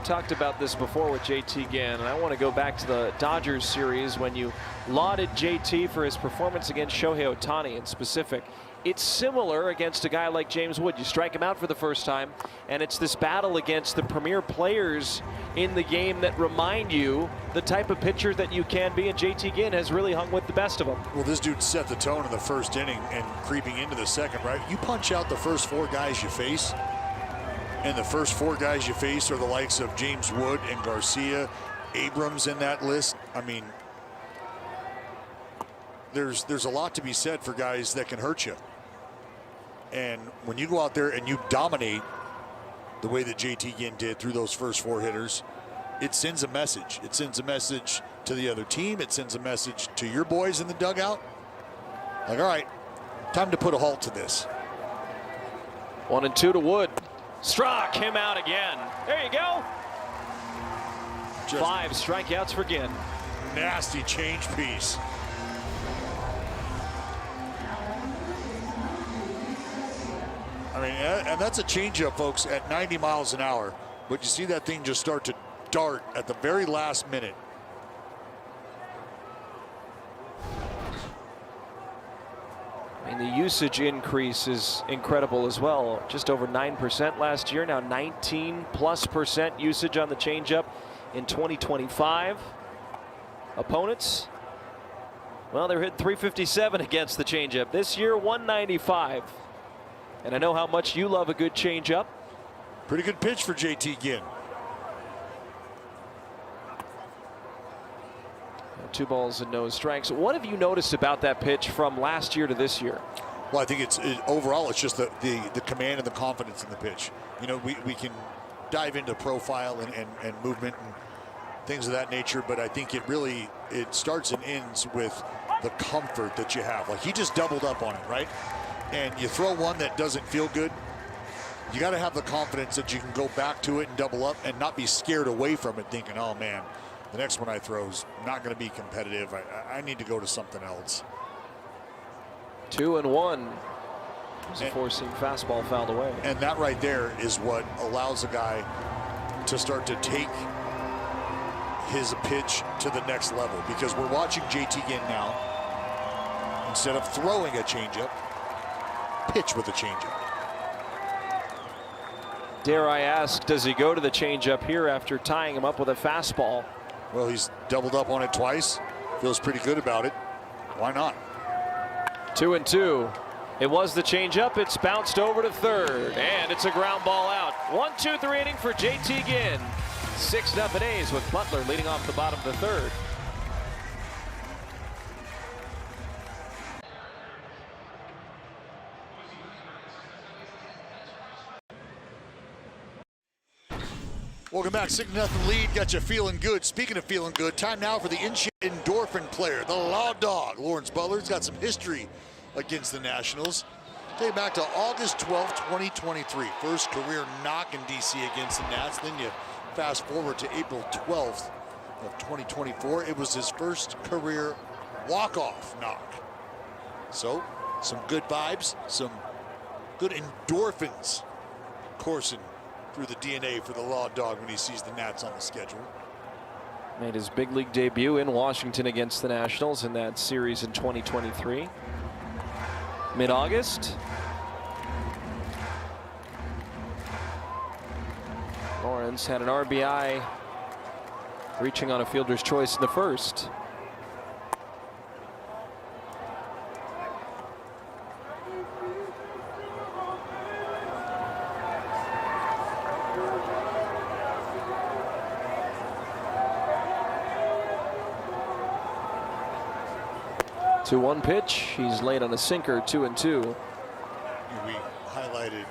we've talked about this before with JT Ginn, and I want to go back to the Dodgers series when you lauded JT for his performance against Shohei Ohtani in specific. It's similar against a guy like James Wood. You strike him out for the first time, and it's this battle against the premier players in the game that remind you the type of pitcher that you can be, and JT Ginn has really hung with the best of them. Well, this dude set the tone in the first inning and creeping into the second, right? You punch out the first 4 guys you face, and the first 4 guys you face are the likes of James Wood and Garcia, Abrams in that list. I mean, there's a lot to be said for guys that can hurt you. And when you go out there and you dominate the way that JT Ginn did through those first 4 hitters, it sends a message. It sends a message to the other team. It sends a message to your boys in the dugout. Like, all right, time to put a halt to this. 1-2 to Wood. Struck him out again. There you go. Just 5 strikeouts for Ginn. nasty change piece. I mean, and that's a changeup, folks, at 90 miles an hour. But you see that thing just start to dart at the very last minute. I mean, the usage increase is incredible as well. Just over 9% last year. Now 19+% usage on the changeup in 2025. Opponents, well, they're hitting 357 against the changeup. This year, 195. And I know how much you love a good changeup. Pretty good pitch for JT Ginn. 2 balls and no strikes. What have you noticed about that pitch from last year to this year? Well, I think overall it's just the command and the confidence in the pitch. You know, we can dive into profile and movement and things of that nature, but I think it starts and ends with the comfort that you have. Like, he just doubled up on it, right? And you throw one that doesn't feel good, you got to have the confidence that you can go back to it and double up and not be scared away from it thinking, oh man, the next one I throw is not going to be competitive. I need to go to something else. 2-1. There's a four-seam fastball fouled away. And that right there is what allows a guy to start to take his pitch to the next level, because we're watching JT Ginn now, instead of throwing a changeup, pitch with a changeup. Dare I ask, does he go to the changeup here after tying him up with a fastball? Well, he's doubled up on it twice. Feels pretty good about it. Why not? 2-2. It was the changeup. It's bounced over to third, and it's a ground ball out. 1-2 the inning for JT Ginn. 6-0 A's with Butler leading off the bottom of the third. Welcome back. 6-0 lead. Got you feeling good. Speaking of feeling good, time now for the endorphin player, the Law Dog. Lawrence Butler's got some history against the Nationals. Take it back to August 12th, 2023. First career knock in DC against the Nats. Then you fast forward to April 12th of 2024. It was his first career walk-off knock. So, some good vibes, some good endorphins coursing through the DNA for the Law Dog when he sees the Nats on the schedule. Made his big league debut in Washington against the Nationals in that series in 2023. Mid-August. Lawrence had an RBI reaching on a fielder's choice in the first. To 1 pitch, he's late on a sinker. 2-2. We highlighted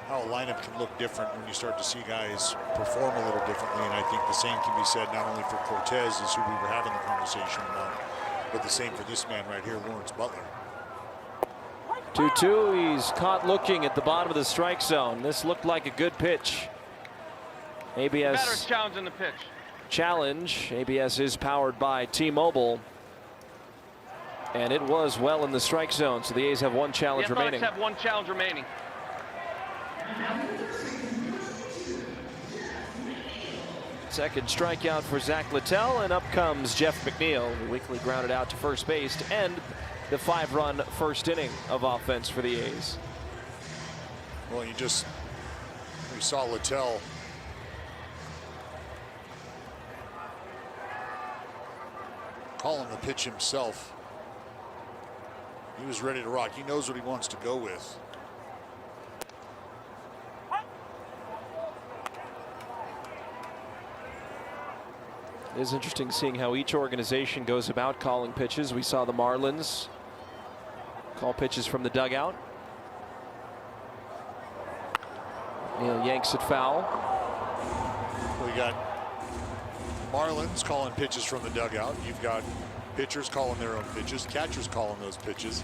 how a lineup can look different when you start to see guys perform a little differently, and I think the same can be said not only for Cortez, is who we were having the conversation about, but the same for this man right here, Lawrence Butler. 2-2. He's caught looking at the bottom of the strike zone. This looked like a good pitch. ABS Batter's challenging the pitch. Challenge. ABS is powered by T-Mobile. And it was well in the strike zone, so the A's have 1 challenge remaining. The Athletics have 1 challenge remaining. Second strikeout for Zach Littell, and up comes Jeff McNeil, who weakly grounded out to first base to end the 5-run first inning of offense for the A's. Well, you saw Littell calling the pitch himself. He was ready to rock. He knows what he wants to go with. It is interesting seeing how each organization goes about calling pitches. We saw the Marlins call pitches from the dugout. Neil yanks it foul. We got Marlins calling pitches from the dugout. You've got pitchers calling their own pitches, catchers calling those pitches.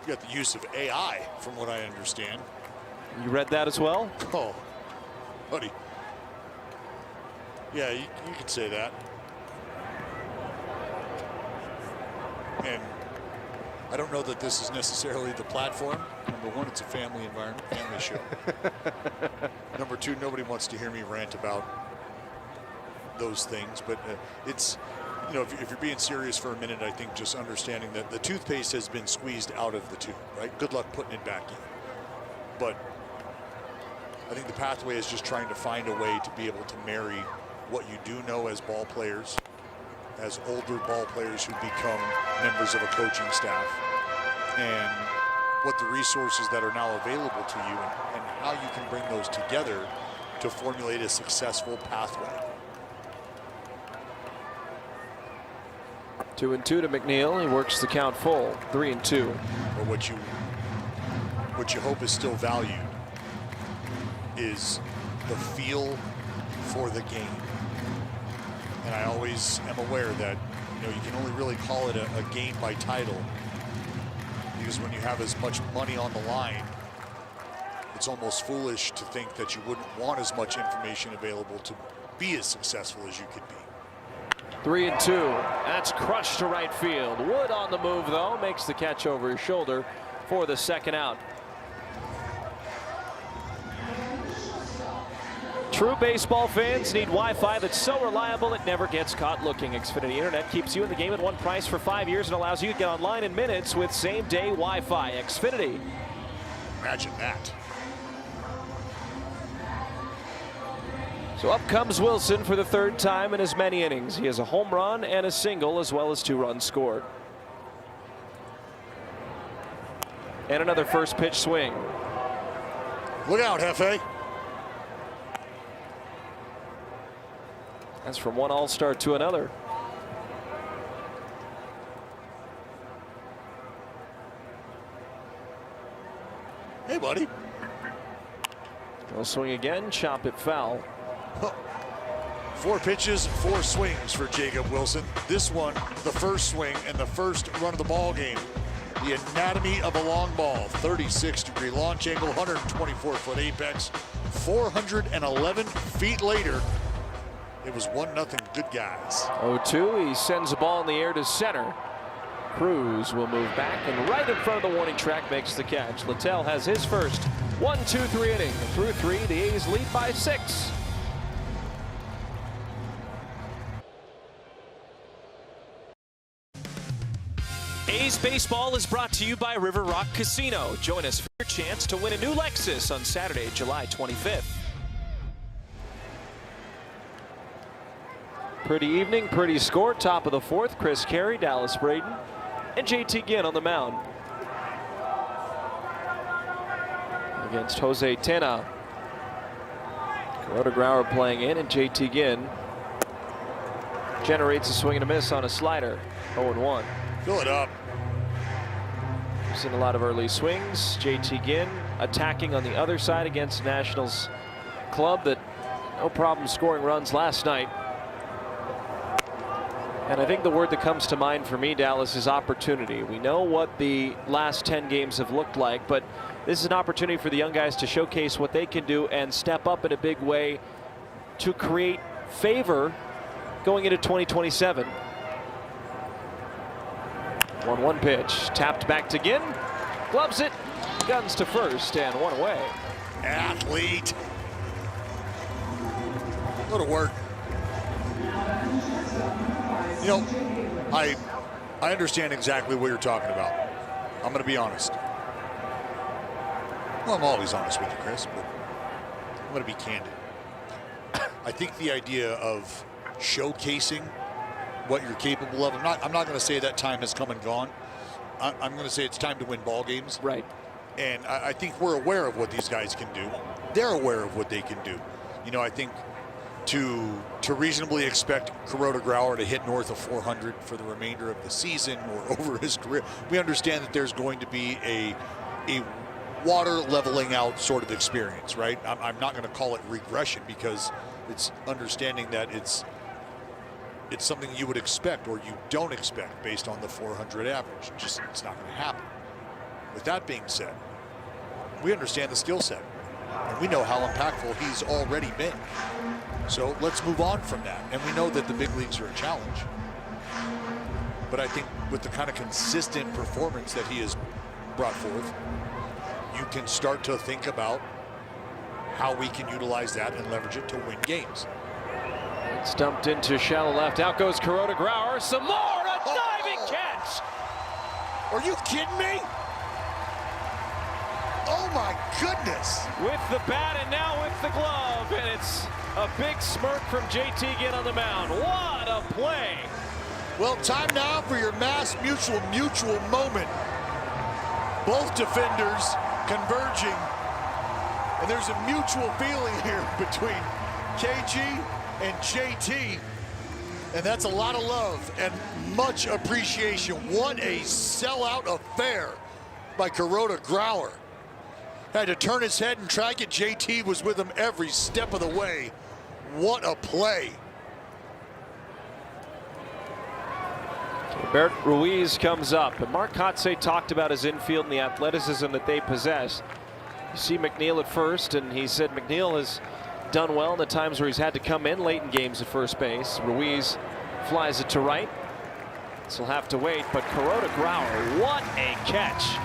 You got the use of AI, from what I understand. You read that as well? Oh, buddy. Yeah, you could say that. And I don't know that this is necessarily the platform. Number one, it's a family environment, family show. Number two, nobody wants to hear me rant about those things. But it's, you know, if you're being serious for a minute, I think just understanding that the toothpaste has been squeezed out of the tube, right? Good luck putting it back in. But I think the pathway is just trying to find a way to be able to marry what you do know as ball players, as older ball players who become members of a coaching staff, and what the resources that are now available to you, and how you can bring those together to formulate a successful pathway. 2-2 to McNeil. He works the count full. 3-2. But what you hope is still valued is the feel for the game. And I always am aware that, you know, you can only really call it a game by title, because when you have as much money on the line, it's almost foolish to think that you wouldn't want as much information available to be as successful as you could be. 3-2. That's crushed to right field. Wood on the move, though, makes the catch over his shoulder for the second out. True baseball fans need Wi-Fi that's so reliable it never gets caught looking. Xfinity Internet keeps you in the game at one price for 5 years and allows you to get online in minutes with same-day Wi-Fi. Xfinity. Imagine that. So up comes Wilson for the third time in as many innings. He has a home run and a single, as well as 2 runs scored. And another first pitch swing. Look out, Hefe. That's from one all-star to another. Hey, buddy. He'll swing again, chop it foul. 4 pitches, 4 swings for Jacob Wilson. This one, the first swing and the first run of the ball game. The anatomy of a long ball. 36-degree launch angle, 124-foot apex. 411 feet later, it was 1-0 good guys. 0-2. He sends the ball in the air to center. Cruz will move back, and right in front of the warning track makes the catch. Littell has his first 1-2-3 inning. Through 3, the A's lead by 6. A's Baseball is brought to you by River Rock Casino. Join us for your chance to win a new Lexus on Saturday, July 25th. Pretty evening, pretty score. Top of the 4th, Chris Carey, Dallas Braden, and JT Ginn on the mound against Jose Tena. Kuroda Grauer playing in, and JT Ginn generates a swing and a miss on a slider. 0-1. Fill it up. We've seen a lot of early swings. JT Ginn attacking on the other side against Nationals club that no problem scoring runs last night. And I think the word that comes to mind for me, Dallas, is opportunity. We know what the last 10 games have looked like, but this is an opportunity for the young guys to showcase what they can do and step up in a big way to create favor going into 2027. 1-1 pitch, tapped back to Ginn, gloves it, guns to first, and 1 away. Athlete. Go to work. You know, I understand exactly what you're talking about. I'm going to be honest. Well, I'm always honest with you, Chris, but I'm going to be candid. I think the idea of showcasing what you're capable of, I'm not going to say that time has come and gone. I'm going to say it's time to win ball games. Right. And I think we're aware of what these guys can do. They're aware of what they can do. You know, I think to reasonably expect Kuroda Grauer to hit north of 400 for the remainder of the season or over his career, we understand that there's going to be a water leveling out sort of experience, right? I'm not going to call it regression because it's understanding that it's something you would expect or you don't expect based on the 400 average. Just, it's not going to happen. With that being said, we understand the skill set and we know how impactful he's already been. So let's move on from that. And we know that the big leagues are a challenge. But I think with the kind of consistent performance that he has brought forth, you can start to think about how we can utilize that and leverage it to win games. It's dumped into shallow left. Out goes Kuroda Grauer. Some more. A diving catch. Are you kidding me? Oh my goodness. With the bat and now with the glove. And it's a big smirk from JT again on the mound. What a play. Well, time now for your mass mutual moment. Both defenders converging. And there's a mutual feeling here between KG and JT. And that's a lot of love and much appreciation. What a sellout affair by Kuroda Grauer. Had to turn his head and track it. JT was with him every step of the way. What a play. Bert Ruiz comes up, and Mark Kotsay talked about his infield and the athleticism that they possess. You see McNeil at first, and he said McNeil has done well in the times where he's had to come in late in games at first base. Ruiz flies it to right. So he'll have to wait, but Kuroda Grauer, what a catch.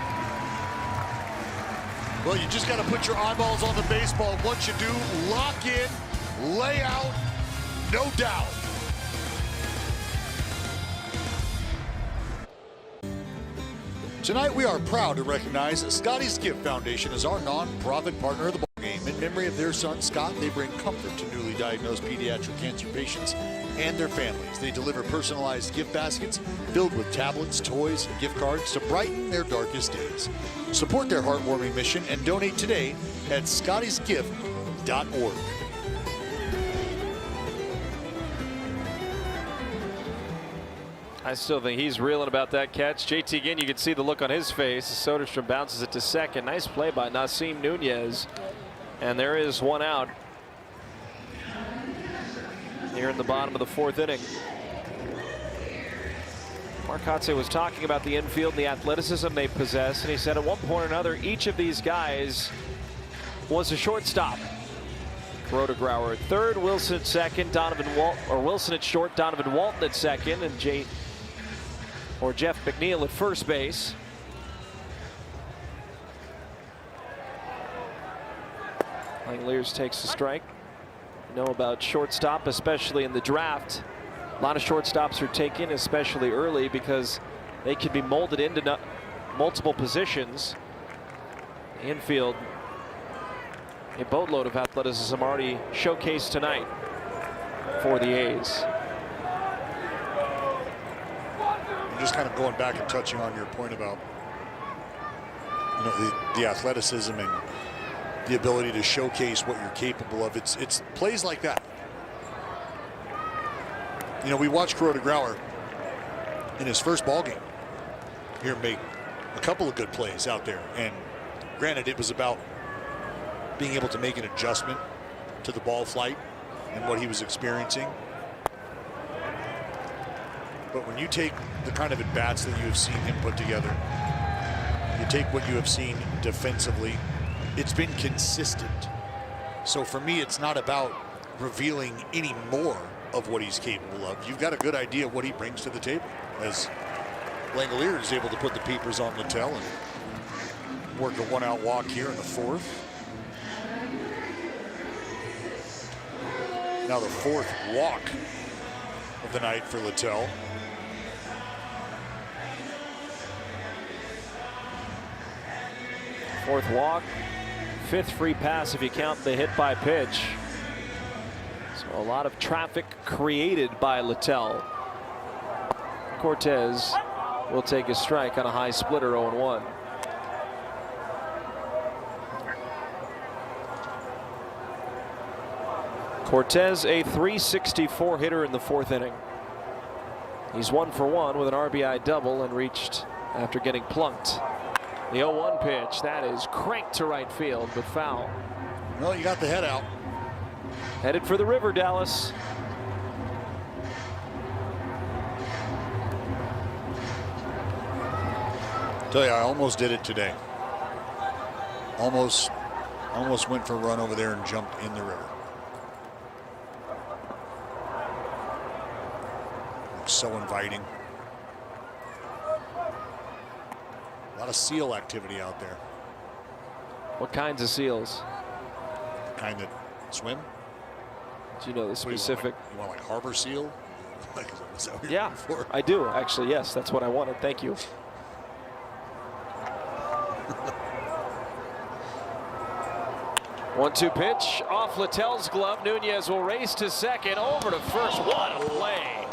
Well, you just got to put your eyeballs on the baseball. Once you do, lock in, lay out, no doubt. Tonight we are proud to recognize Scotty's Gift Foundation as our non-profit partner of the ballgame. In memory of their son Scott, they bring comfort to newly diagnosed pediatric cancer patients and their families. They deliver personalized gift baskets filled with tablets, toys, and gift cards to brighten their darkest days. Support their heartwarming mission and donate today at scottysgift.org. I still think he's reeling about that catch. JT again, you can see the look on his face. Soderstrom bounces it to second. Nice play by Nasim Nunez. And there is one out here in the bottom of the fourth inning. Mark Kotsay was talking about the infield and the athleticism they possess, and he said at one point or another, each of these guys was a shortstop. Kuroda Grauer at third, Wilson at second, Wilson at short, Donovan Walton at second, and Jeff McNeil at first base. Langeliers takes the strike. You know about shortstop, especially in the draft. A lot of shortstops are taken, especially early, because they can be molded into multiple positions. The infield, a boatload of athleticism already showcased tonight for the A's. Just kind of going back and touching on your point about, you know, the athleticism and the ability to showcase what you're capable of. It's plays like that. You know, we watched Kuroda Grauer in his first ball game here make a couple of good plays out there, and granted it was about being able to make an adjustment to the ball flight and what he was experiencing. But when you take the kind of at-bats that you have seen him put together, you take what you have seen defensively, it's been consistent. So for me, it's not about revealing any more of what he's capable of. You've got a good idea of what he brings to the table, as Langeliers is able to put the peepers on Littell and work a one-out walk here in the fourth. Now the 4th walk of the night for Littell. Fourth walk, 5th free pass if you count the hit by pitch. So a lot of traffic created by Littell. Cortez will take a strike on a high splitter, 0-1. Cortez, a .364 hitter in the 4th inning. He's 1 for 1 with an RBI double and reached after getting plunked. The 0-1 pitch, that is cranked to right field, but foul. Well, you got the head out. Headed for the river, Dallas. Tell you, I almost did it today. Almost went for a run over there and jumped in the river. Looks so inviting. A lot of seal activity out there. What kinds of seals? The kind that swim. Do you know the specific? You want like harbor seal? Like, is that what you're Yeah, looking for? I do actually. Yes, that's what I wanted. Thank you. 1-2 pitch off Littell's glove. Nunez will race to second, over to first. What a play!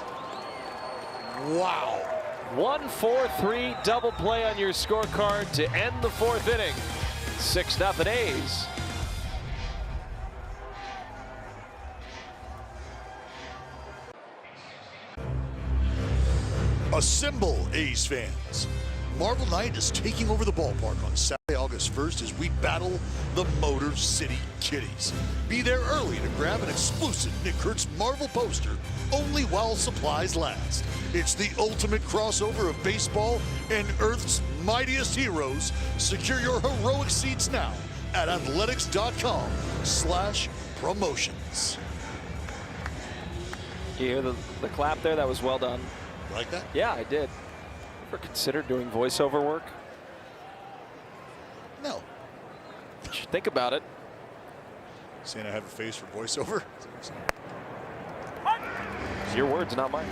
Wow. 1-4-3 double play on your scorecard to end the 4th inning. 6-0 A's. Assemble, A's fans. Marvel Night is taking over the ballpark on Saturday, August 1st as we battle the Motor City Kitties. Be there early to grab an exclusive Nick Kurtz Marvel poster only while supplies last. It's the ultimate crossover of baseball and Earth's mightiest heroes. Secure your heroic seats now at athletics.com/promotions. You hear the clap there? That was well done. Like that? Yeah, I did. Ever considered doing voiceover work? No. You should think about it. Saying I have a face for voiceover? It's your words, not mine.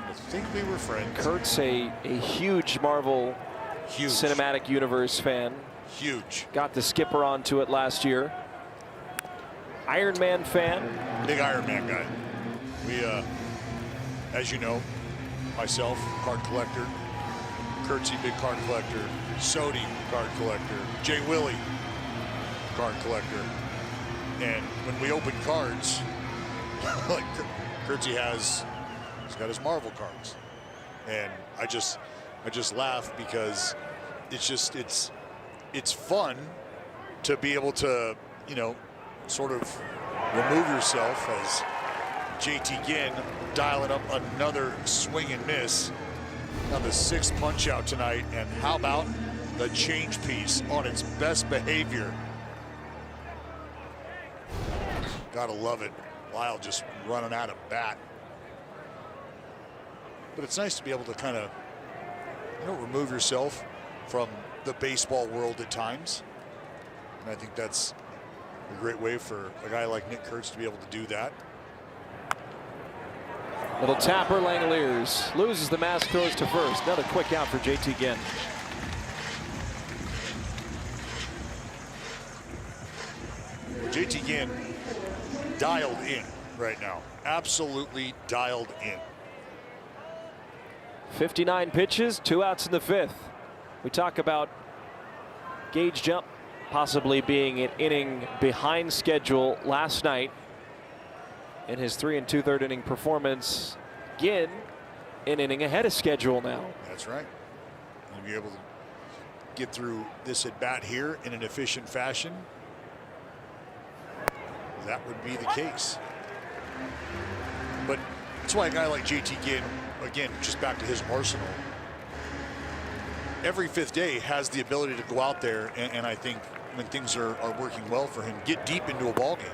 I think we were friends. Kurt's a huge Marvel Huge. Cinematic Universe fan. Huge. Got the skipper onto it last year. Iron Man fan. Big Iron Man guy. We, as you know, myself, card collector, Kurtzy, big card collector, Sodi, card collector, Jay Willie, card collector. And when we open cards, like Kurtzy he's got his Marvel cards. And I just laugh because it's fun to be able to, you know, sort of remove yourself as JT Ginn dialing up another swing and miss on the 6th punch out tonight. And how about the change piece on its best behavior? Gotta love it. Lyle just running out of bat. But it's nice to be able to kind of, you know, remove yourself from the baseball world at times. And I think that's a great way for a guy like Nick Kurtz to be able to do that. Little tapper, Langoliers loses the mask, throws to first. Another quick out for JT Ginn. Well, JT Ginn dialed in right now. Absolutely dialed in. 59 pitches, 2 outs in the 5th. We talk about Gage Jump possibly being an inning behind schedule last night in his 3 2/3 inning performance. Ginn an inning ahead of schedule now. That's right. And be able to get through this at bat here in an efficient fashion, that would be the case. But that's why a guy like JT Ginn, again, just back to his arsenal, every 5th day has the ability to go out there and I think when things are working well for him, get deep into a ball game.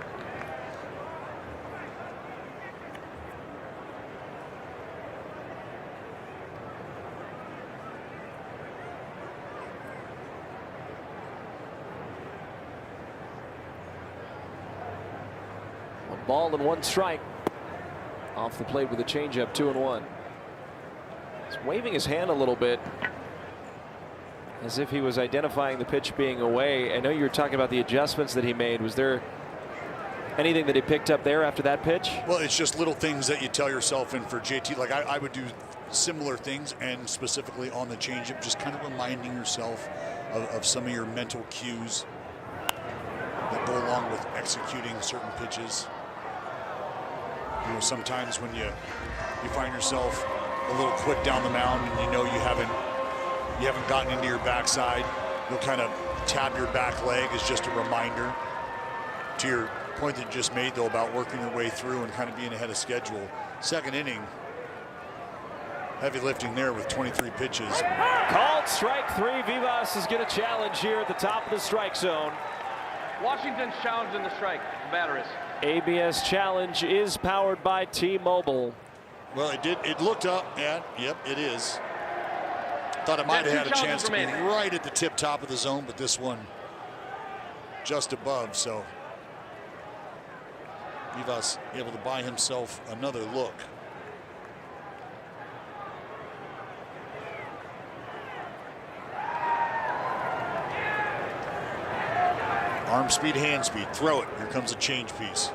Ball and 1 strike. Off the plate with a changeup, 2-1. He's waving his hand a little bit, as if he was identifying the pitch being away. I know you were talking about the adjustments that he made. Was there anything that he picked up there after that pitch? Well, it's just little things that you tell yourself. And for JT, like I would do similar things, and specifically on the changeup, just kind of reminding yourself of some of your mental cues that go along with executing certain pitches. You know, sometimes when you find yourself a little quick down the mound and you know you haven't gotten into your backside, you'll kind of tap your back leg as just a reminder. To your point that you just made, though, about working your way through and kind of being ahead of schedule. Second inning, heavy lifting there with 23 pitches. Called strike 3. Vivas is going to challenge here at the top of the strike zone. Washington's challenging the strike. The batter is. ABS challenge is powered by T-Mobile. Well, it did. It looked up, and yep, it is. Thought it might have had a chance to be right at the tip top of the zone, but this one just above. So Vivas able to buy himself another look. Arm speed, hand speed, throw it. Here comes a change piece.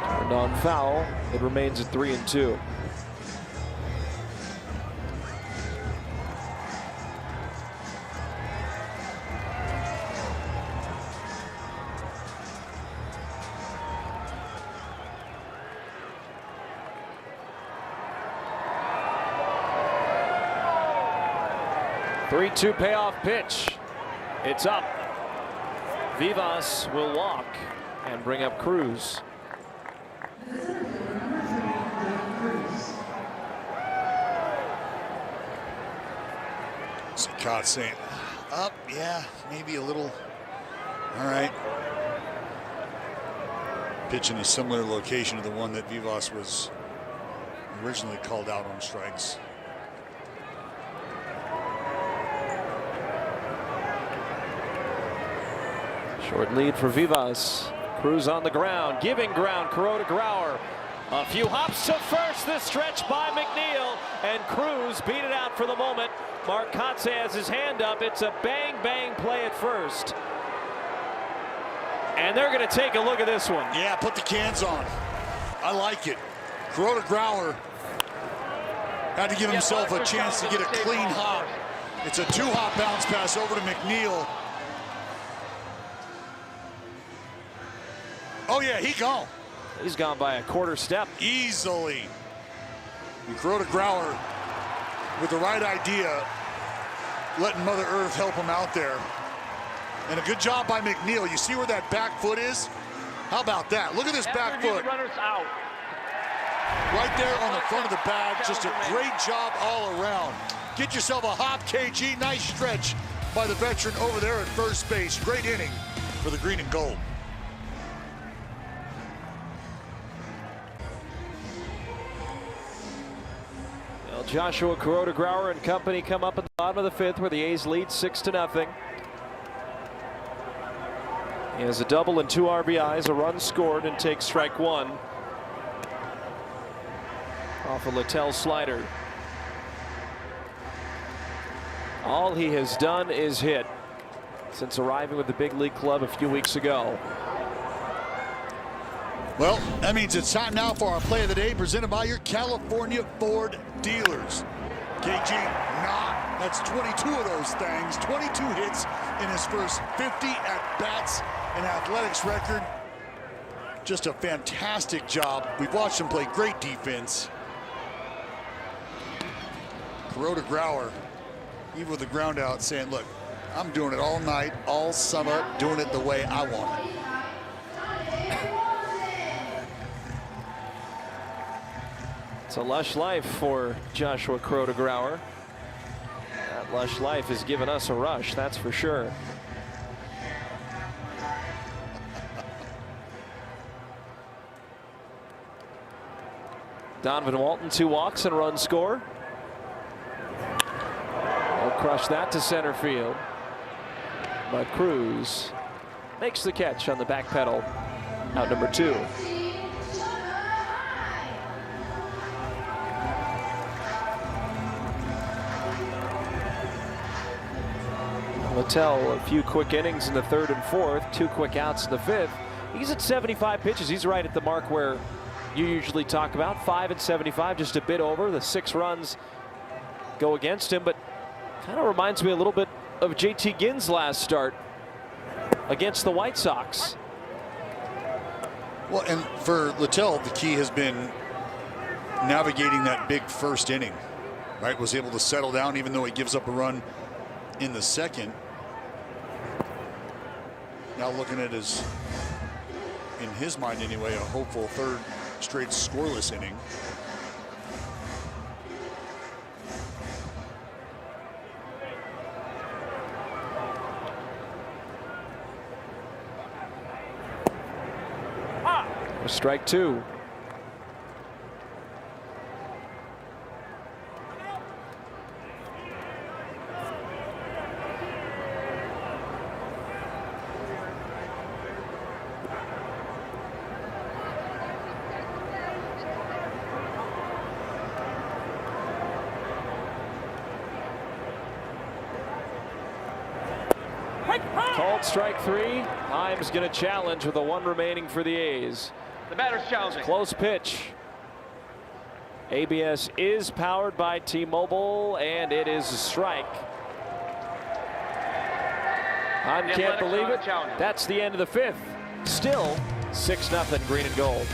Turned on foul. It remains at 3-2. Three-two payoff pitch. It's up. Vivas will walk and bring up Cruz. Caught saying, up, yeah, maybe a little. All right. Pitch in a similar location to the one that Vivas was originally called out on strikes. Short lead for Vivas. Cruz on the ground, giving ground. Kuroda Grauer. A few hops to first. This stretch by McNeil, and Cruz beat it out for the moment. Mark Kotze has his hand up. It's a bang-bang play at first. And they're going to take a look at this one. Yeah, put the cans on. I like it. Kuroda Grauer had to give himself a chance to get a clean hop. It's a 2-hop bounce pass over to McNeil. Oh, yeah, he gone. He's gone by a quarter step. Easily. And Kuroda Grauer, with the right idea, letting Mother Earth help him out there. And a good job by McNeil. You see where that back foot is? How about that? Look at this back foot. Runners out. Right there on the front of the bag. Just a great job all around. Get yourself a hop, KG. Nice stretch by the veteran over there at first base. Great inning for the green and gold. Joshua Kuroda Grauer and company come up at the bottom of the 5th, where the A's lead 6-0. He has a double and 2 RBIs, a run scored, and takes strike 1 off a Littell slider. All he has done is hit since arriving with the big league club a few weeks ago. Well, that means it's time now for our play of the day, presented by your California Ford dealers. KG, that's 22 of those things, 22 hits in his first 50 at-bats, an athletics record. Just a fantastic job. We've watched him play great defense. Kuroda Grauer, even with the ground out, saying, look, I'm doing it all night, all summer, doing it the way I want it. It's a lush life for Joshua Kuroda Grauer. That lush life has given us a rush, that's for sure. Donovan Walton, 2 walks and run score. They'll crush that to center field. But Cruz makes the catch on the back pedal. Out number 2. Littell, a few quick innings in the 3rd and 4th, 2 quick outs in the 5th. He's at 75 pitches. He's right at the mark where you usually talk about, 5 and 75, just a bit over. The 6 runs go against him, but kind of reminds me a little bit of JT Ginn's last start against the White Sox. Well, and for Littell, the key has been navigating that big first inning, right? Was able to settle down even though he gives up a run in the 2nd. Now looking at his, in his mind anyway, a hopeful 3rd straight scoreless inning. Strike 2. Called strike 3. Himes going to challenge with a 1 remaining for the A's. The batter's challenging. Close pitch. ABS is powered by T-Mobile, and it is a strike. I can't believe it. That's the end of the 5th. Still 6-0 green and gold.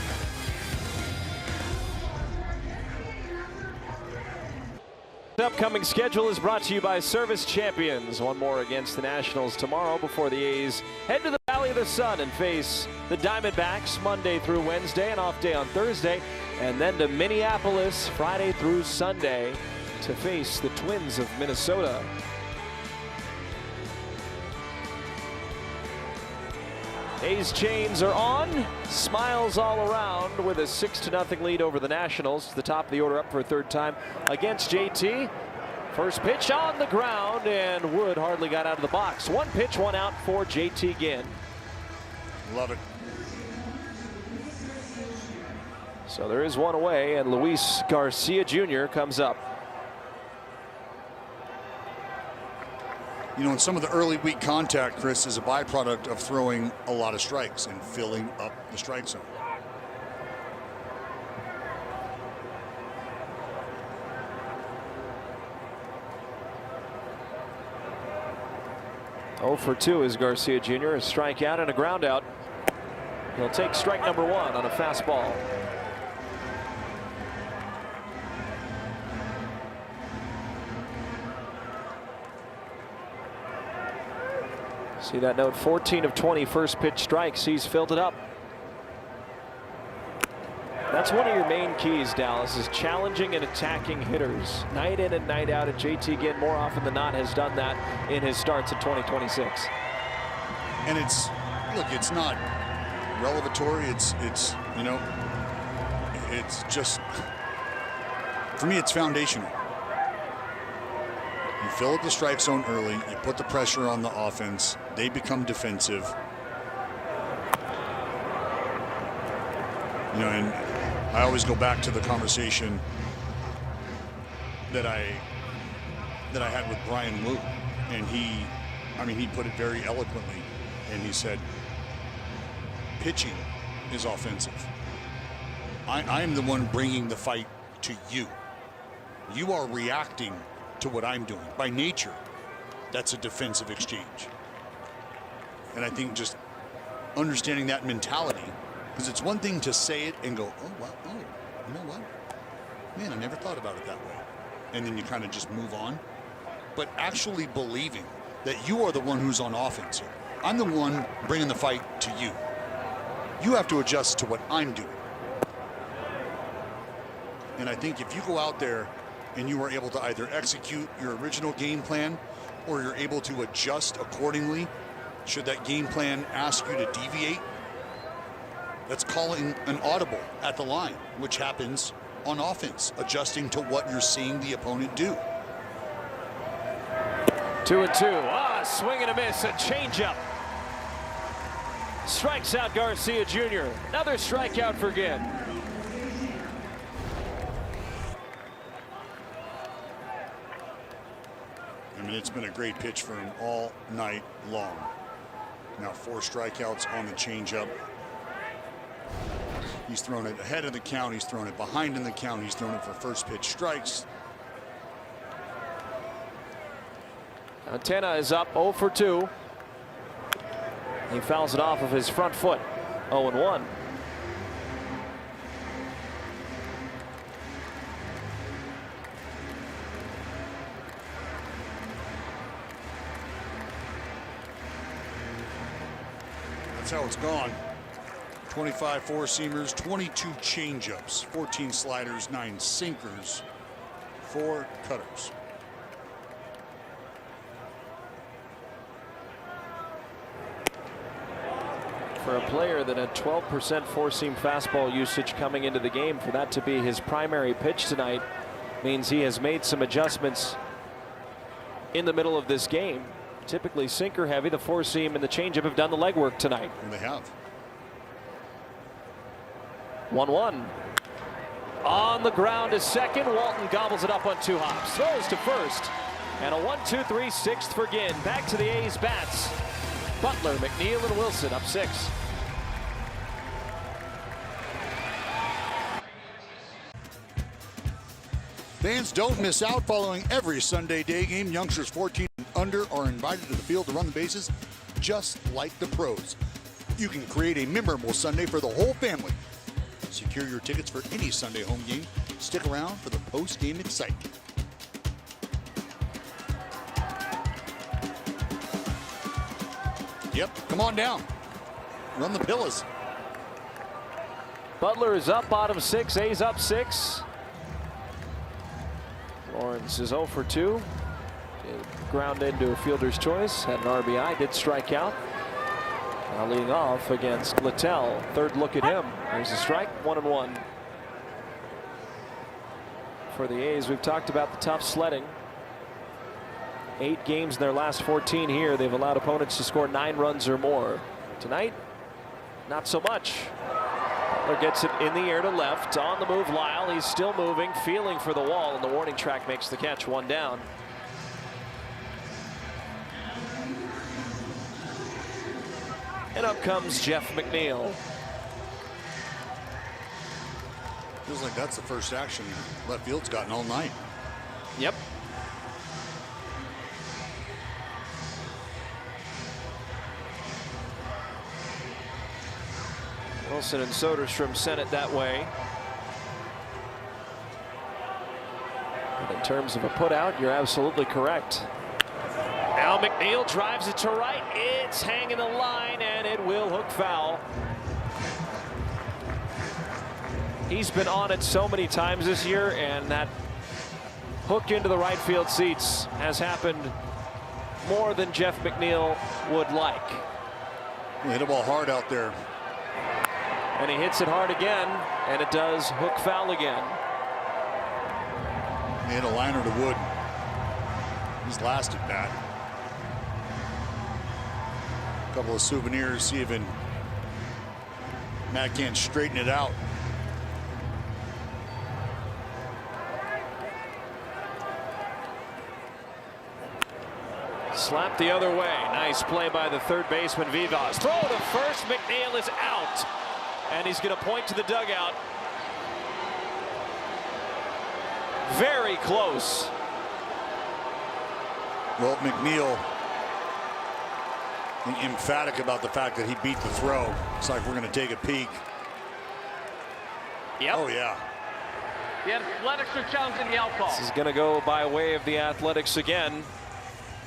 The upcoming schedule is brought to you by Service Champions. One more against the Nationals tomorrow before the A's head to the Valley of the Sun and face the Diamondbacks Monday through Wednesday, an off day on Thursday, and then to Minneapolis Friday through Sunday to face the Twins of Minnesota. A's chains are on. Smiles all around with a 6-0 lead over the Nationals. The top of the order up for a 3rd time against JT. First pitch on the ground, and Wood hardly got out of the box. 1 pitch, 1 out for JT Ginn. Love it. So there is 1 away, and Luis Garcia Jr. comes up. You know, in some of the early weak contact, Chris, is a byproduct of throwing a lot of strikes and filling up the strike zone. Oh for 2 is Garcia Jr. A strikeout and a ground out. He'll take strike number 1 on a fastball. See that note, 14 of 20 first pitch strikes. He's filled it up. That's one of your main keys, Dallas, is challenging and attacking hitters. Night in and night out, and JT Ginn more often than not has done that in his starts in 2026. And it's, look, it's not relevatory. It's you know, it's just, for me, it's foundational. You fill up the strike zone early, you put the pressure on the offense, they become defensive. You know, and I always go back to the conversation that I had with Brian Wu, and he put it very eloquently, and he said, pitching is offensive. I am the one bringing the fight to you. You are reacting to what I'm doing. By nature, that's a defensive exchange. And I think just understanding that mentality, because it's one thing to say it and go, oh, wow, oh, you know what? Man, I never thought about it that way. And then you kind of just move on. But actually believing that you are the one who's on offense here. I'm the one bringing the fight to you. You have to adjust to what I'm doing. And I think if you go out there and you are able to either execute your original game plan or you're able to adjust accordingly, should that game plan ask you to deviate, that's calling an audible at the line, which happens on offense, adjusting to what you're seeing the opponent do. 2-2. Swing and a miss, a changeup. Strikes out Garcia Jr. Another strikeout for Ginn. I mean, it's been a great pitch for him all night long. Now 4 strikeouts on the changeup. He's thrown it ahead of the count. He's thrown it behind in the count. He's thrown it for first pitch strikes. Antenna is up 0 for 2. He fouls it off of his front foot. 0-1. That's how it's gone. 25 four-seamers, 22 changeups, 14 sliders, 9 sinkers, 4 cutters. For a player that had 12% four-seam fastball usage coming into the game, for that to be his primary pitch tonight means he has made some adjustments in the middle of this game. Typically sinker heavy. The four-seam and the changeup have done the legwork tonight. And they have. 1-1. On the ground to second. Walton gobbles it up on 2 hops. Throws to first. And a 1-2-3 sixth for Ginn. Back to the A's bats. Butler, McNeil, and Wilson up 6. Fans don't miss out following every Sunday day game. Youngsters 14 and under are invited to the field to run the bases just like the pros. You can create a memorable Sunday for the whole family. Secure your tickets for any Sunday home game. Stick around for the post-game excitement. Yep, come on down. Run the pillows. Butler is up, bottom 6. A's up 6. Lawrence is 0 for 2. Ground into a fielder's choice. Had an RBI. Did strike out. Now leading off against Littell. Third look at him. There's a strike. 1-1. For the A's, we've talked about the tough sledding. 8 games in their last 14 here. They've allowed opponents to score 9 runs or more. Tonight, not so much. Butler gets it in the air to left. On the move, Lyle. He's still moving, feeling for the wall, and the warning track makes the catch. 1 down. And up comes Jeff McNeil. Feels like that's the first action left field's gotten all night. Yep. Wilson and Soderstrom sent it that way. And in terms of a putout, you're absolutely correct. Now McNeil drives it to right. It's hanging the line, and it will hook foul. He's been on it so many times this year, and that hook into the right field seats has happened more than Jeff McNeil would like. He hit a ball hard out there. And he hits it hard again, and it does hook foul again. He hit a liner to wood. He's last at bat. A couple of souvenirs, see if Matt can't straighten it out. Slap the other way. Nice play by the third baseman, Vivas. Throw to first. McNeil is out. And he's going to point to the dugout. Very close. Well, McNeil emphatic about the fact that he beat the throw. Looks like we're going to take a peek. Yep. Oh, yeah. The Athletics are challenging the out call. This is going to go by way of the Athletics again.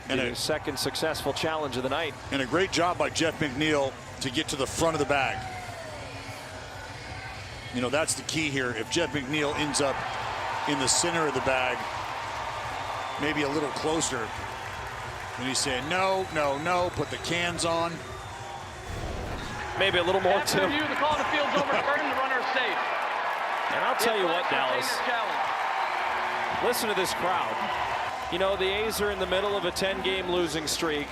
And a second successful challenge of the night. And a great job by Jeff McNeil to get to the front of the bag. You know, that's the key here. If Jeff McNeil ends up in the center of the bag, maybe a little closer, and he's saying, no, no, no, put the cans on. Maybe a little more After too. review, the call on the field's overturned. The runner is safe. And I'll tell you what, Dallas. Challenge. Listen to this crowd. You know, the A's are in the middle of a 10-game losing streak.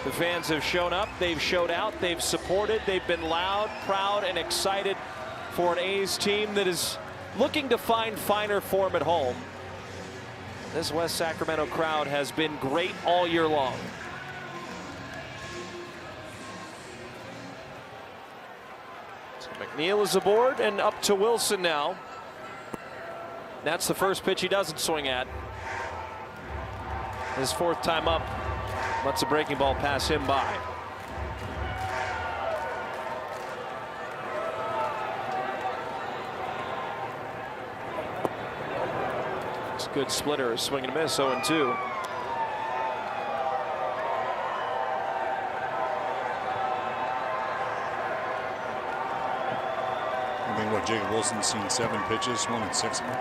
The fans have shown up, they've showed out, they've supported, they've been loud, proud, and excited for an A's team that is looking to find finer form at home. This West Sacramento crowd has been great all year long. So McNeil is aboard and up to Wilson now. That's the first pitch he doesn't swing at. His fourth time up, lets a breaking ball pass him by. It's a good splitter, swing and a miss, 0-2. I mean, what, Jacob Wilson's seen 7 pitches, swung at 6 of them.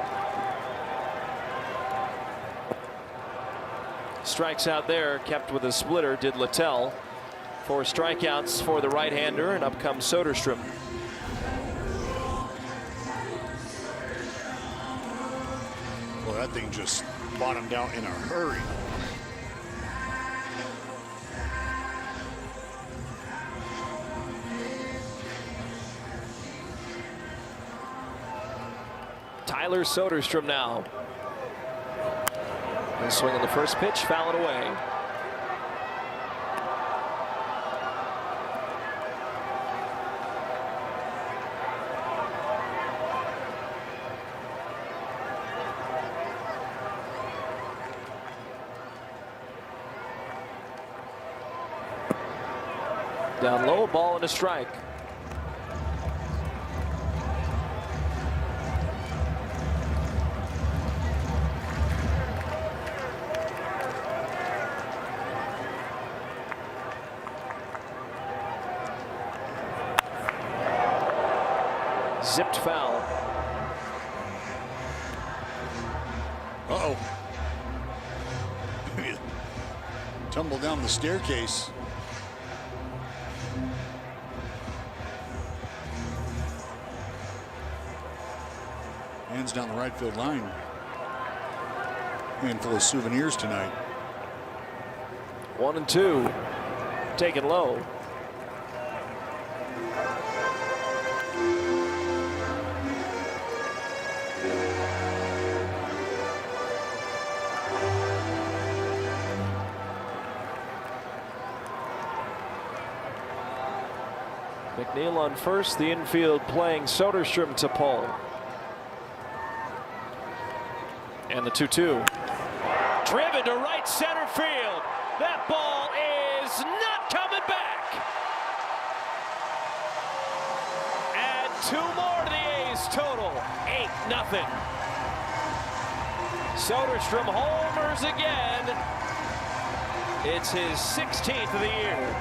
Strikes out there, kept with a splitter, did Littell. 4 strikeouts for the right-hander, and up comes Soderstrom. Well, that thing just bottomed out in a hurry. Tyler Soderstrom now. And swing on the first pitch, foul it away. Down low, ball and a strike. Zipped foul. Uh-oh. Tumbled down the staircase. Hands down the right field line. Handful of souvenirs tonight. 1-2. Taken low. McNeil on first, the infield playing Soderstrom to pull. And the 2-2. Driven to right center field. That ball is not coming back. Add 2 more to the A's total. 8-0. Soderstrom homers again. It's his 16th of the year.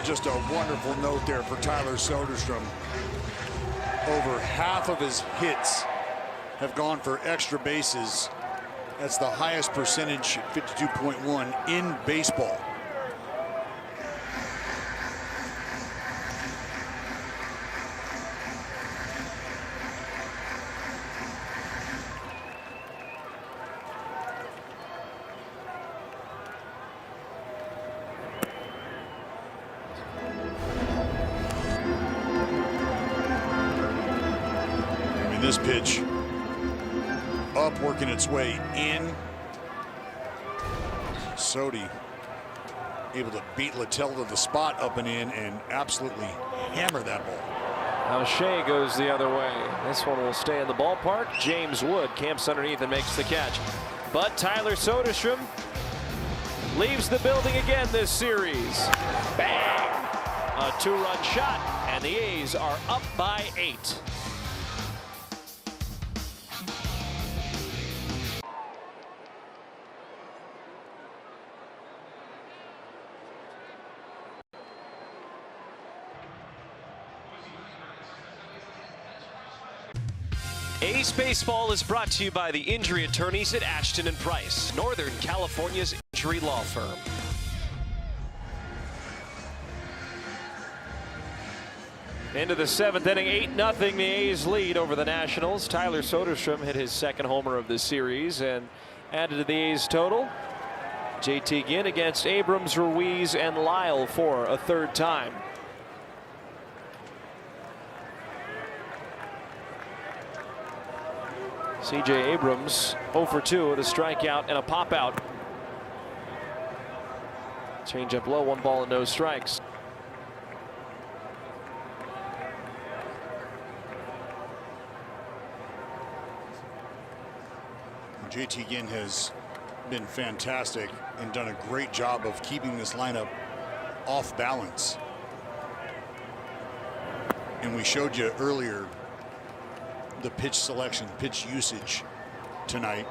Just a wonderful note there for Tyler Soderstrom. Over half of his hits have gone for extra bases. That's the highest percentage, 52.1 in baseball. This pitch up, working its way in. Sodi able to beat Littell to the spot, up and in, and absolutely hammer that ball. Now Shea goes the other way. This one will stay in the ballpark. James Wood camps underneath and makes the catch. But Tyler Soderstrom leaves the building again this series. Bang! A 2-run shot, and the A's are up by 8. A's Baseball is brought to you by the injury attorneys at Ashton & Price, Northern California's injury Street Law Firm. Into the seventh inning, 8-0. The A's lead over the Nationals. Tyler Soderstrom hit his second homer of the series and added to the A's total. JT Ginn against Abrams, Ruiz, and Lyle for a third time. C.J. Abrams 0 for 2 with a strikeout and a pop out. Change up low, 1 ball and no strikes. JT Ginn has been fantastic and done a great job of keeping this lineup off balance. And we showed you earlier the pitch selection, pitch usage tonight.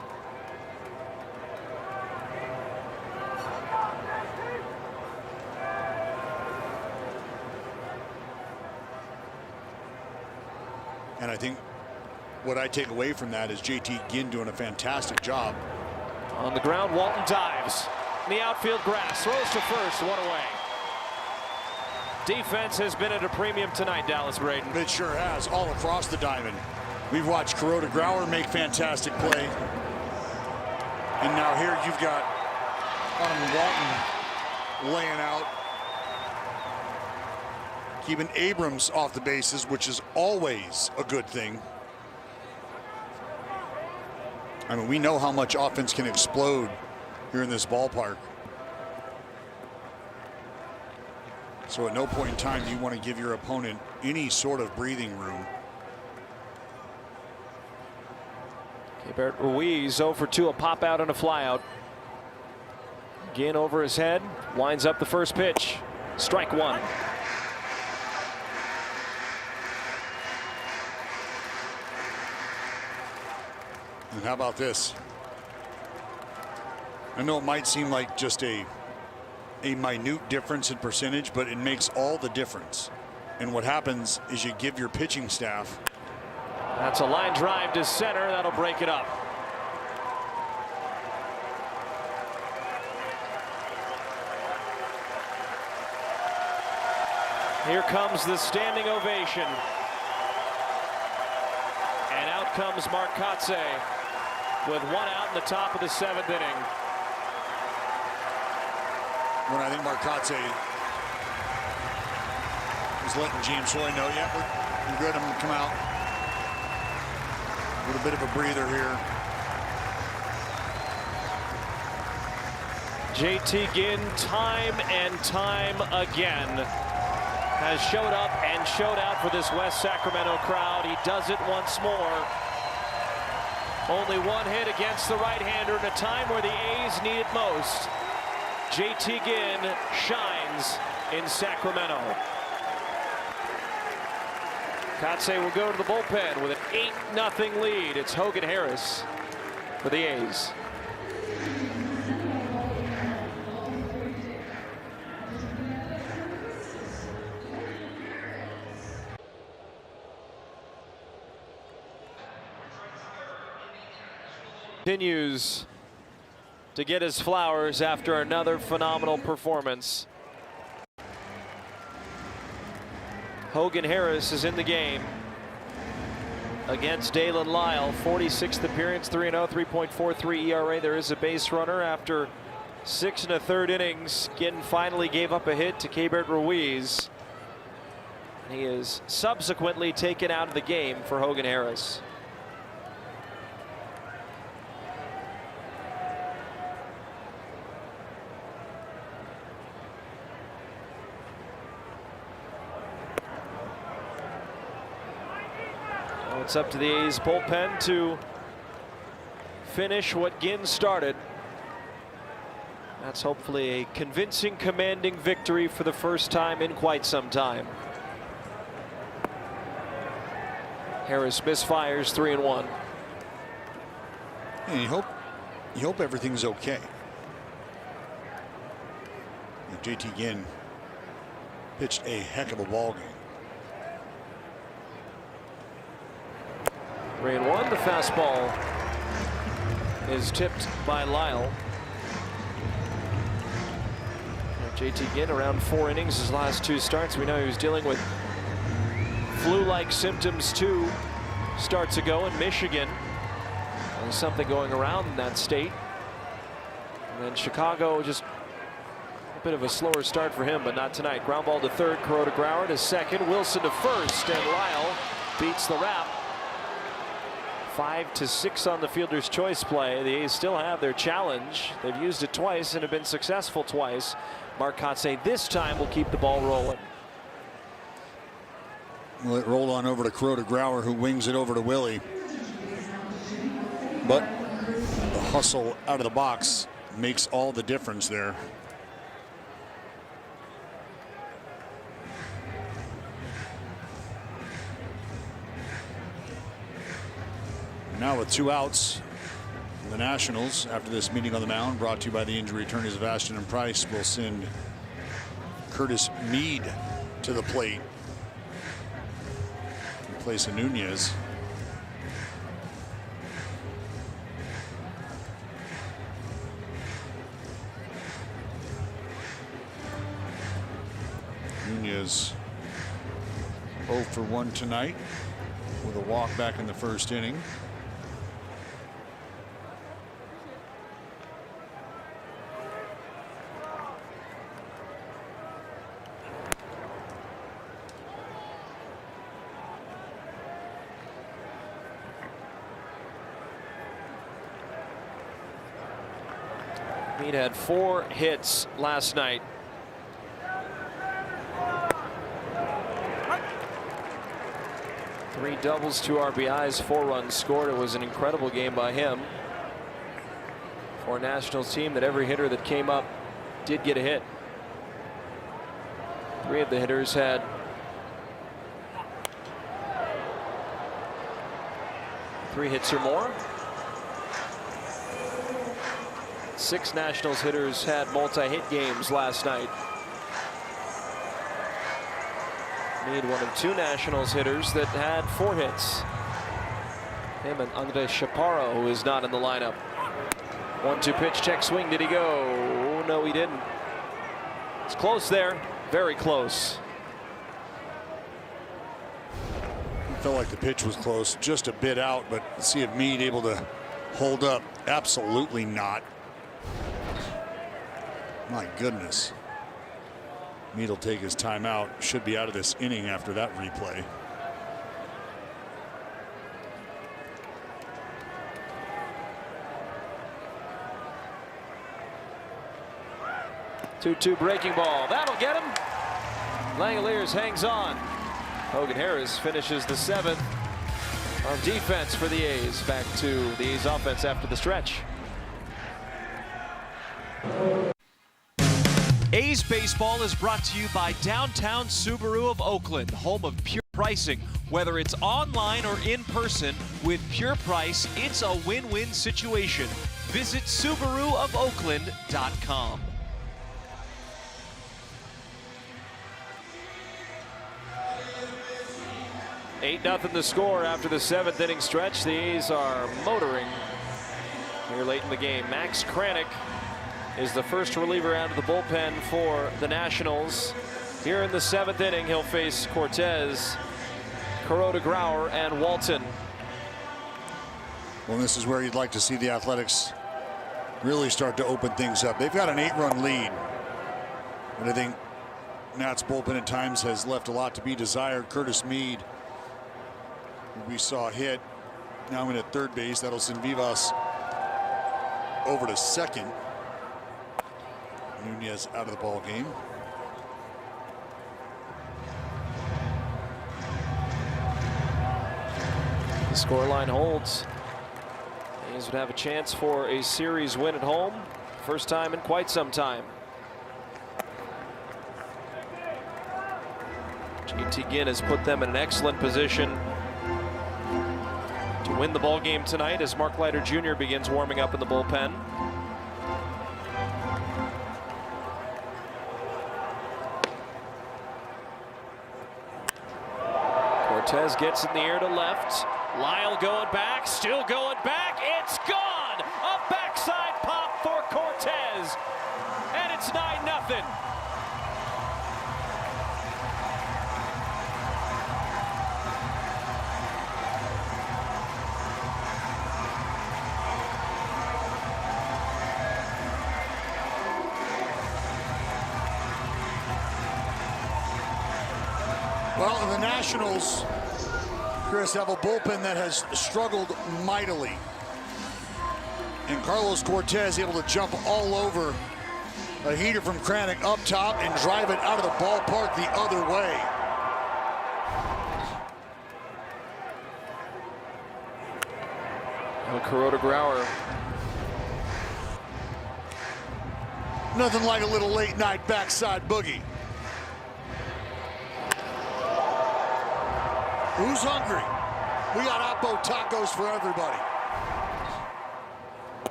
And I think what I take away from that is JT Ginn doing a fantastic job. On the ground, Walton dives. In the outfield grass, throws to first, 1 away. Defense has been at a premium tonight, Dallas Braden. It sure has, all across the diamond. We've watched Kuroda Grauer make fantastic play. And now here you've got Walton laying out. Keeping Abrams off the bases, which is always a good thing. I mean, we know how much offense can explode here in this ballpark. So at no point in time do you want to give your opponent any sort of breathing room. Keibert Ruiz 0 for 2, a pop out and a fly out. Ginn over his head, winds up the first pitch. Strike 1. And how about this? I know it might seem like just a minute difference in percentage, but it makes all the difference. And what happens is you give your pitching staff. That's a line drive to center. That'll break it up. Here comes the standing ovation. And out comes Marcotte with 1 out in the top of the 7th inning. When I think Marcotte was letting James Roy know, yeah, we're good. I'm going to come out with a bit of a breather here. JT Ginn, time and time again, has showed up and showed out for this West Sacramento crowd. He does it once more. Only 1 hit against the right-hander in a time where the A's need it most. JT Ginn shines in Sacramento. Kotsay will go to the bullpen with an 8-0 lead. It's Hogan Harris for the A's. Continues to get his flowers after another phenomenal performance. Hogan Harris is in the game against Dalen Lyle. 46th appearance, 3-0, 3.43 ERA. There is a base runner after 6 1/3 innings. Ginn finally gave up a hit to Keibert Ruiz. He is subsequently taken out of the game for Hogan Harris. It's up to the A's bullpen to finish what Ginn started. That's hopefully a convincing, commanding victory for the first time in quite some time. Harris misfires 3-1. And you hope everything's okay. And JT Ginn pitched a heck of a ball game. 3-1. The fastball is tipped by Lyle. JT Ginn around 4 innings his last 2 starts. We know he was dealing with flu-like symptoms 2 starts ago in Michigan. There's something going around in that state. And then Chicago, just a bit of a slower start for him, but not tonight. Ground ball to third, Kuroda Grauer to second, Wilson to first, and Lyle beats the wrap. 5-6 on the fielder's choice play. The A's still have their challenge. They've used it twice and have been successful twice. Mark Kotsay this time will keep the ball rolling. Well, it rolled on over to Kuroda Grauer, who wings it over to Willie. But the hustle out of the box makes all the difference there. Now with 2 outs, the Nationals, after this meeting on the mound, brought to you by the injury attorneys of Ashton and Price, will send Curtis Mead to the plate in place of Nunez. Nunez 0 for 1 tonight with a walk back in the first inning. Mead had 4 hits last night. Three doubles, 2 RBIs, 4 runs scored. It was an incredible game by him. For a Nationals team that every hitter that came up did get a hit. 3 of the hitters had three hits or more. 6 Nationals hitters had multi-hit games last night. Mead, one of 2 Nationals hitters that had 4 hits. Him and Andres Chaparro, who is not in the lineup. 1-2 pitch, check swing. Did he go? Oh, no, he didn't. It's close there. Very close. Felt like the pitch was close, just a bit out, but see if Mead able to hold up. Absolutely not. My goodness. Mead will take his time out. Should be out of this inning after that replay. Two breaking ball. That'll get him. Langoliers hangs on. Hogan Harris finishes the 7th on defense for the A's. Back to the A's offense after the stretch. A's baseball is brought to you by Downtown Subaru of Oakland, home of pure pricing. Whether it's online or in person, with Pure Price, it's a win-win situation. Visit SubaruofOakland.com. 8-0 the score after the 7th inning stretch. The A's are motoring here late in the game. Max Kranick is the first reliever out of the bullpen for the Nationals. Here in the 7th inning, he'll face Cortez, Kuroda Grauer, and Walton. Well, this is where you'd like to see the Athletics really start to open things up. They've got an 8-run lead, but I think Nats bullpen at times has left a lot to be desired. Curtis Mead, we saw hit, now in at third base. That'll send Vivas over to second. Nunez out of the ball game. The scoreline holds. A's would have a chance for a series win at home. First time in quite some time. JT Ginn has put them in an excellent position to win the ball game tonight as Mark Leiter Jr. begins warming up in the bullpen. Cortez gets in the air to left. Lyle going back, still going back. It's gone. A backside pop for Cortez. And it's 9-0. Well, the Nationals, Chris, have a bullpen that has struggled mightily. And Carlos Cortez able to jump all over a heater from Kranick up top and drive it out of the ballpark the other way. Kuroda Grauer. Nothing like a little late night backside boogie. Who's hungry? We got Oppo tacos for everybody.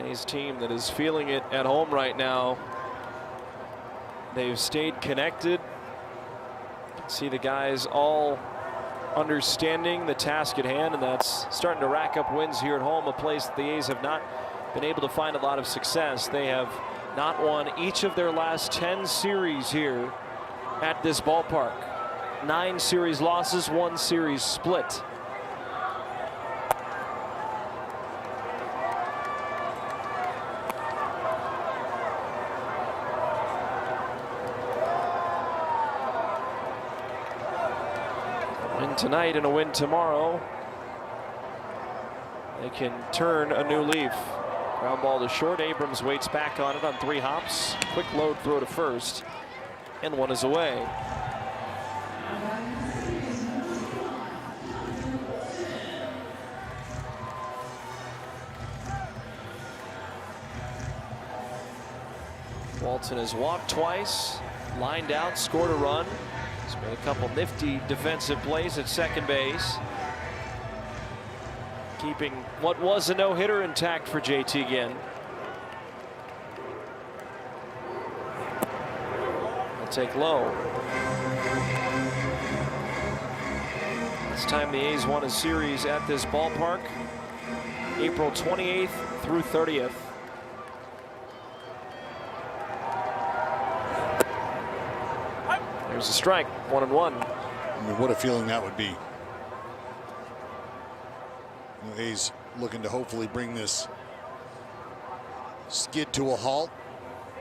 A's team that is feeling it at home right now. They've stayed connected. You can see the guys all understanding the task at hand, and that's starting to rack up wins here at home, a place that the A's have not been able to find a lot of success. They have not won each of their last 10 series here at this ballpark. 9 series losses, 1 series split. Win tonight and a win tomorrow. They can turn a new leaf. Ground ball to short. Abrams waits back on it on 3 hops. Quick load throw to first. And 1 is away. Walton has walked twice, lined out, scored a run. He's made a couple nifty defensive plays at second base. Keeping what was a no-hitter intact for JT again. They'll take low. Last time the A's won a series at this ballpark, April 28th through 30th. There's a strike, 1-1. I mean, what a feeling that would be. The A's looking to hopefully bring this skid to a halt,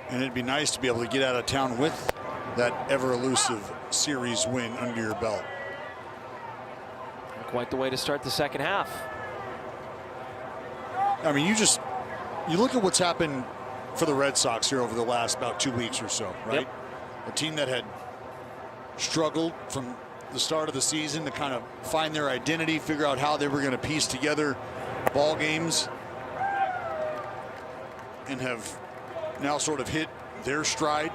and it'd be nice to be able to get out of town with that ever elusive series win under your belt. Quite the way to start the second half. I mean, you look at what's happened for the Red Sox here over the last about 2 weeks or so, right? Yep. A team that had struggled from the start of the season to kind of find their identity, figure out how they were going to piece together ball games, and have now sort of hit their stride.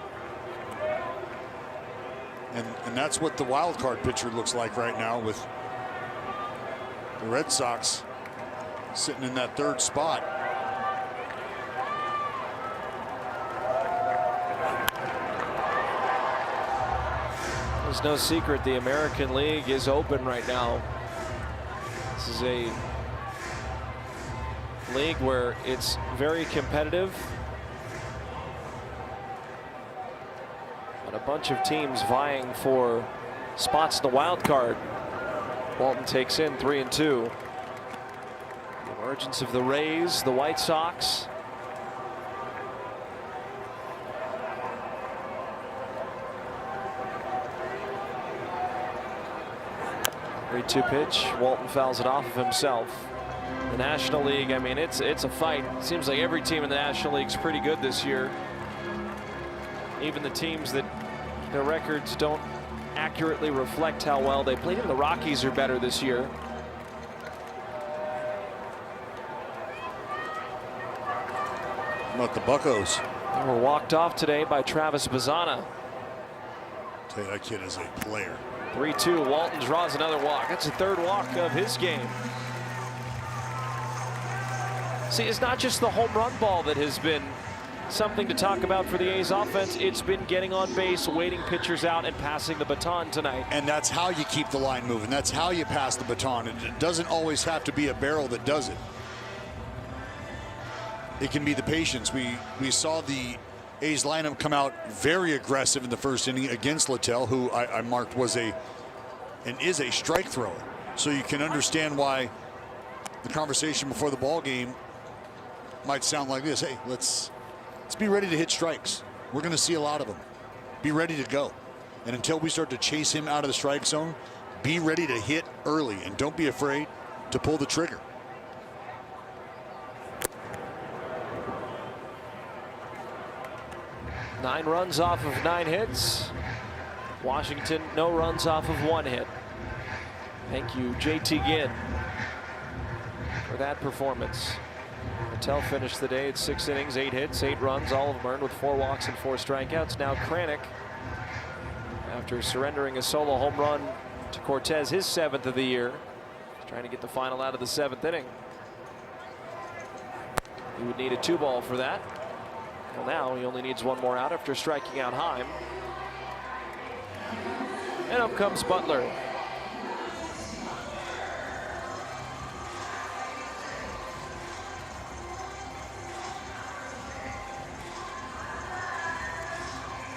And that's what the wild card picture looks like right now, with the Red Sox sitting in that 3rd spot. There's no secret the American League is open right now. This is a league where it's very competitive, but a bunch of teams vying for spots in the wild card. Walton takes in 3-2. The emergence of the Rays, the White Sox. Two pitch. Walton fouls it off of himself. The National League, I mean, it's a fight. It seems like every team in the National League is pretty good this year. Even the teams that their records don't accurately reflect how well they played. Even the Rockies are better this year. How about the Buccos? They were walked off today by Travis Bazzana. Tell you, that kid is a player. 3-2. Walton draws another walk. That's the 3rd walk of his game. See, it's not just the home run ball that has been something to talk about for the A's offense. It's been getting on base, waiting pitchers out, and passing the baton tonight. And that's how you keep the line moving. That's how you pass the baton. It doesn't always have to be a barrel that does it. It can be the patience. We saw the A's lineup come out very aggressive in the 1st inning against Littell, who I marked was and is a strike thrower. So you can understand why the conversation before the ball game might sound like this: hey, let's be ready to hit strikes. We're going to see a lot of them. be ready to go. And until we start to chase him out of the strike zone, be ready to hit early and don't be afraid to pull the trigger. Nine runs off of 9 hits. Washington, no runs off of 1 hit. Thank you, JT Ginn, for that performance. Patel finished the day at 6 innings, 8 hits, 8 runs, all of them earned with 4 walks and 4 strikeouts. Now Kranick, after surrendering a solo home run to Cortez, his 7th of the year, is trying to get the final out of the 7th inning. He would need a 2-ball for that. Well, now he only needs 1 more out after striking out Heim. And up comes Butler.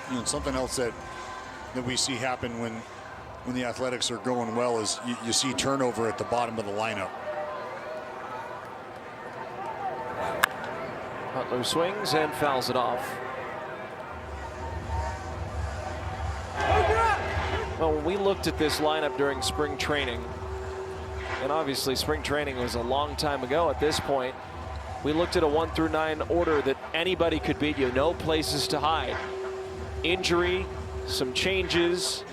You know, something else that we see happen when the Athletics are going well is you see turnover at the bottom of the lineup. Butler swings and fouls it off. Well, when we looked at this lineup during spring training, and obviously spring training was a long time ago at this point, we looked at a 1 through 9 order that anybody could beat you, no places to hide. Injury, some changes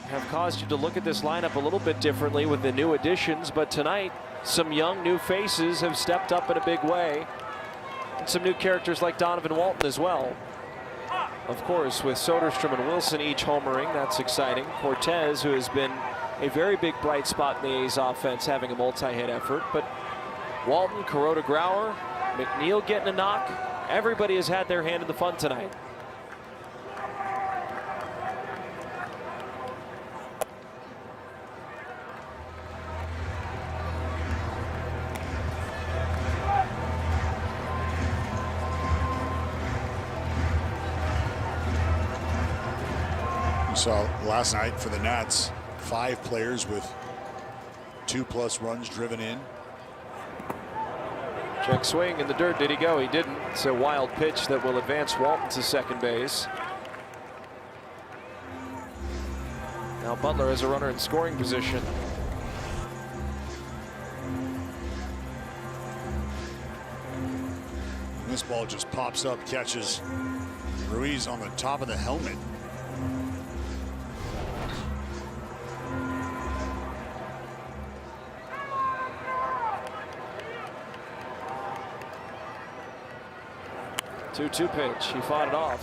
have caused you to look at this lineup a little bit differently with the new additions, but tonight some young new faces have stepped up in a big way, and some new characters like Donovan Walton as well. Of course, with Soderstrom and Wilson each homering, that's exciting. Cortez, who has been a very big bright spot in the A's offense, having a multi-hit effort, but Walton, Kuroda, Grauer, McNeil getting a knock. Everybody has had their hand in the fun tonight. We saw last night for the Nats 5 players with 2+ runs driven in. Check swing in the dirt. Did he go? He didn't. It's a wild pitch that will advance Walton to second base. Now Butler has a runner in scoring position. This ball just pops up, catches Ruiz on the top of the helmet. Two-two pitch. He fought it off.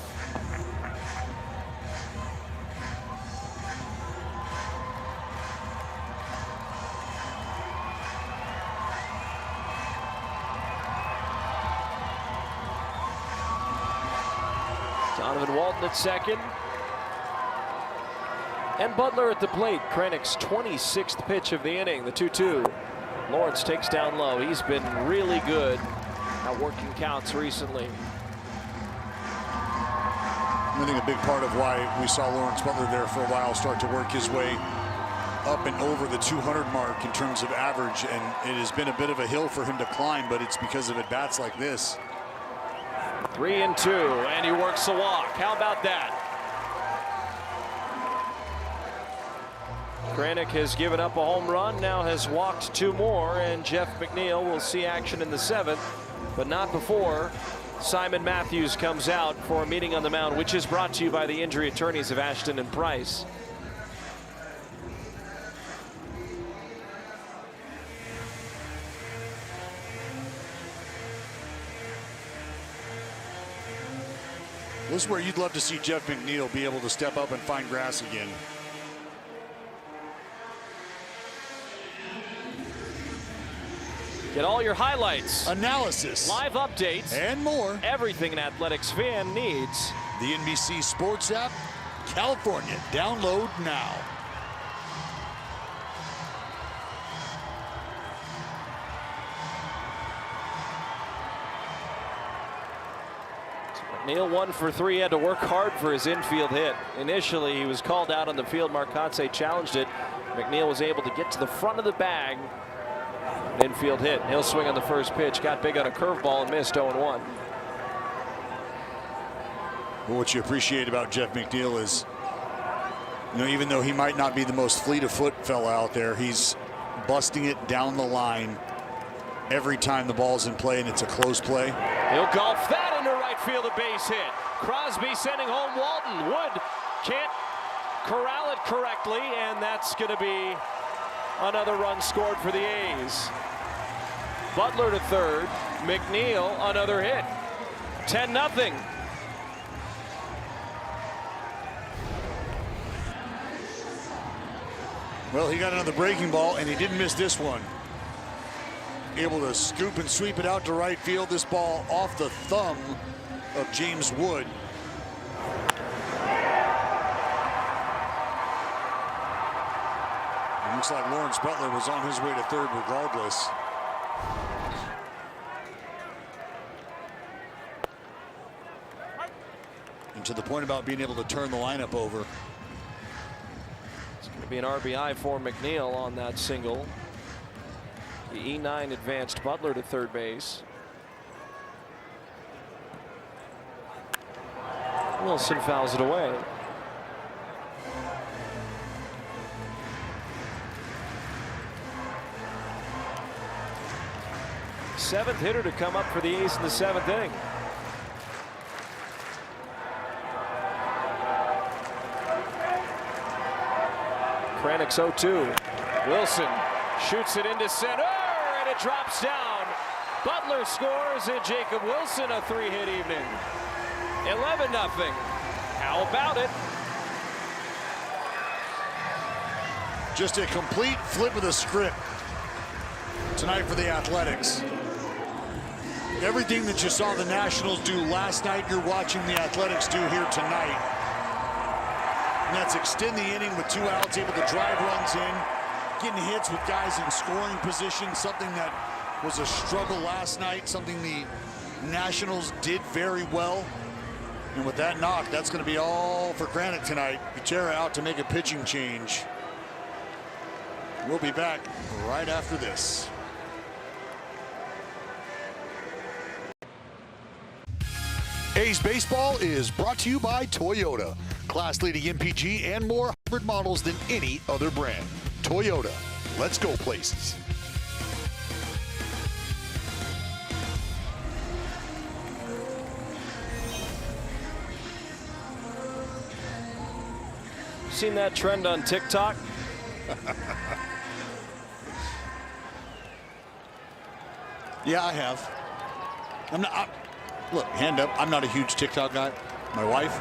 Donovan Walton at second. And Butler at the plate. Kranick's 26th pitch of the inning, the 2-2. Lawrence takes down low. He's been really good at working counts recently. I think a big part of why we saw Lawrence Butler there for a while start to work his way up and over the 200 mark in terms of average, and it has been a bit of a hill for him to climb, but it's because of at-bats like this. 3-2, and he works a walk. How about that? Kranick has given up a home run, now has walked 2 more, and Jeff McNeil will see action in the 7th, but not before Simon Matthews comes out for a meeting on the mound, which is brought to you by the injury attorneys of Ashton and Price. This is where you'd love to see Jeff McNeil be able to step up and find grass again. Get all your highlights, analysis, live updates, and more. Everything an Athletics fan needs. The NBC Sports app, California. Download now. McNeil 1 for 3, had to work hard for his infield hit. Initially, he was called out on the field. Marcotte challenged it. McNeil was able to get to the front of the bag. Infield hit. He'll swing on the first pitch. Got big on a curveball and missed 0-1. But what you appreciate about Jeff McNeil is, even though he might not be the most fleet of foot fella out there, he's busting it down the line every time the ball's in play and it's a close play. He'll golf that into right field, a base hit. Crosby sending home Walton. Wood can't corral it correctly, and that's going to be another run scored for the A's. Butler to third. McNeil, another hit. 10-0. Well, he got another breaking ball, and he didn't miss this one. Able to scoop and sweep it out to right field. This ball off the thumb of James Wood. It looks like Lawrence Butler was on his way to third regardless. And to the point about being able to turn the lineup over. It's going to be an RBI for McNeil on that single. The E9 advanced Butler to third base. Wilson fouls it away. Seventh hitter to come up for the A's in the seventh inning. Kranich 0-2. Wilson shoots it into center, and it drops down. Butler scores, and Jacob Wilson a three-hit evening. 11-0. How about it? Just a complete flip of the script tonight for the Athletics. Everything that you saw the Nationals do last night, you're watching the Athletics do here tonight. And that's extend the inning with 2 outs, able to drive runs in, getting hits with guys in scoring position, something that was a struggle last night, something the Nationals did very well. And with that knock, that's going to be all for Kranich tonight. Gutierrez out to make a pitching change. We'll be back right after this. A's Baseball is brought to you by Toyota. Class-leading MPG and more hybrid models than any other brand. Toyota, let's go places. Seen that trend on TikTok? Yeah, I have. Look, hand up. I'm not a huge TikTok guy. My wife,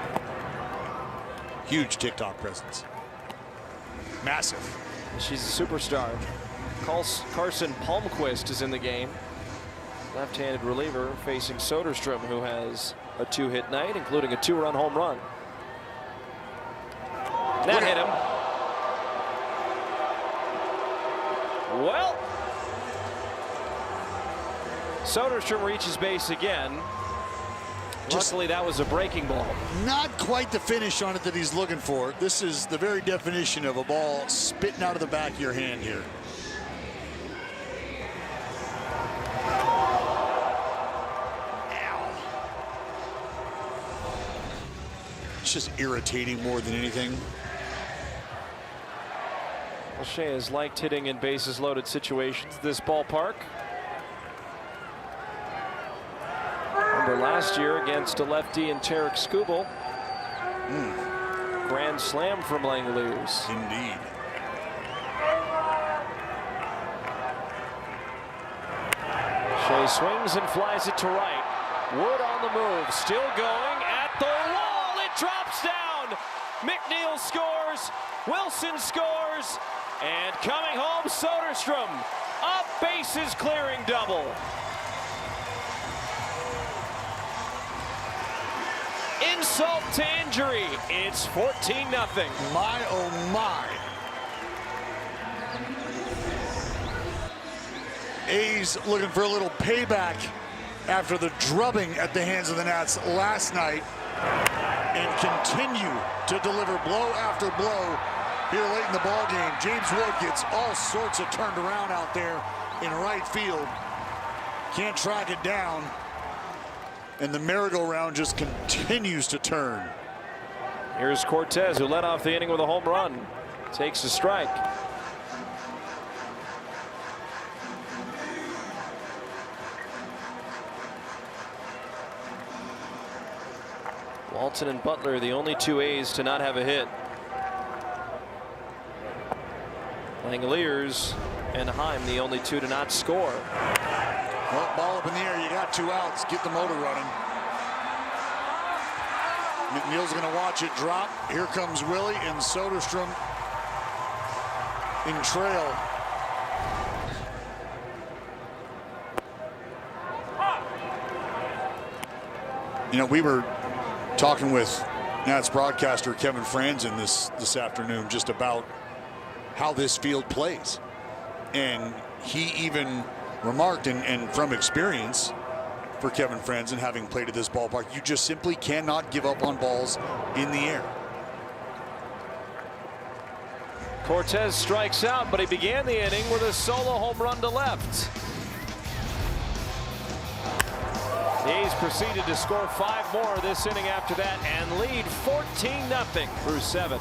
huge TikTok presence. Massive. She's a superstar. Carson Palmquist is in the game. Left-handed reliever facing Soderstrom, who has a 2-hit night, including a 2-run home run. That hit him. Well, Soderstrom reaches base again. Luckily, that was a breaking ball. Not quite the finish on it that he's looking for. This is the very definition of a ball spitting out of the back of your hand here. Ow. It's just irritating more than anything. Shea has liked hitting in bases loaded situations this ballpark. Remember last year against a lefty in Tarek Skubal. Grand slam from Langeliers. Indeed. Shea swings and flies it to right. Wood on the move, still going at the wall. It drops down. McNeil scores. Wilson scores. And coming home, Soderstrom. A bases clearing double. Insult to injury. It's 14-0. My, oh my. A's looking for a little payback after the drubbing at the hands of the Nats last night, and continue to deliver blow after blow here late in the ball game. James Wood gets all sorts of turned around out there in right field. Can't track it down. And the merry-go-round just continues to turn. Here's Cortez, who led off the inning with a home run. Takes a strike. Walton and Butler, the only two A's to not have a hit. Langeliers and Heim, the only two to not score. Well, ball up in the air, you got 2 outs, get the motor running. McNeil's going to watch it drop. Here comes Willie and Soderstrom in trail. You know, we were talking with Nats broadcaster Kevin Franzen this afternoon just about how this field plays. And he even remarked, and from experience for Kevin Franzen, having played at this ballpark, you just simply cannot give up on balls in the air. Cortez strikes out, but he began the inning with a solo home run to left. The A's proceeded to score 5 more this inning after that and lead 14-0 through 7.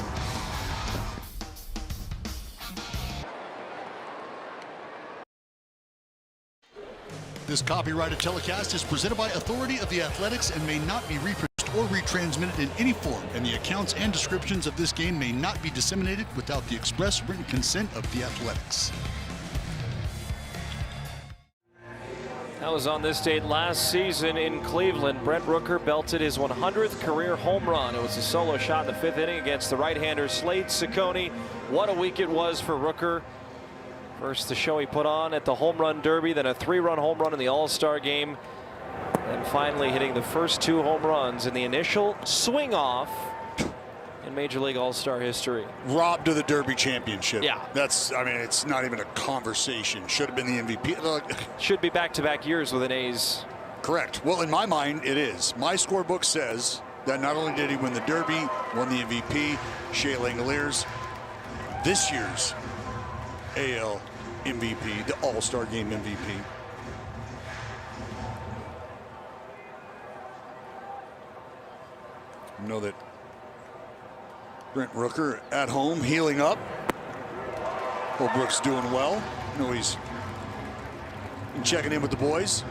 This copyrighted telecast is presented by authority of the Athletics and may not be reproduced or retransmitted in any form, and the accounts and descriptions of this game may not be disseminated without the express written consent of the Athletics. That was on this date last season in Cleveland. Brent Rooker belted his 100th career home run. It was a solo shot in the 5th inning against the right-hander Slade Ciccone. What a week it was for Rooker. First the show he put on at the Home Run Derby, then a 3-run home run in the All-Star game, and finally hitting the first 2 home runs in the initial swing-off in Major League All-Star history. Robbed of the Derby championship. Yeah. That's, I mean, it's not even a conversation. Should have been the MVP. Should be back-to-back years with an A's. Correct. Well, in my mind, it is. My scorebook says that not only did he win the Derby, won the MVP, Shea Langeliers, this year's AL MVP, the All-Star Game MVP. I know that Brent Rooker at home healing up. Holbrook's doing well. I know he's been checking in with the boys.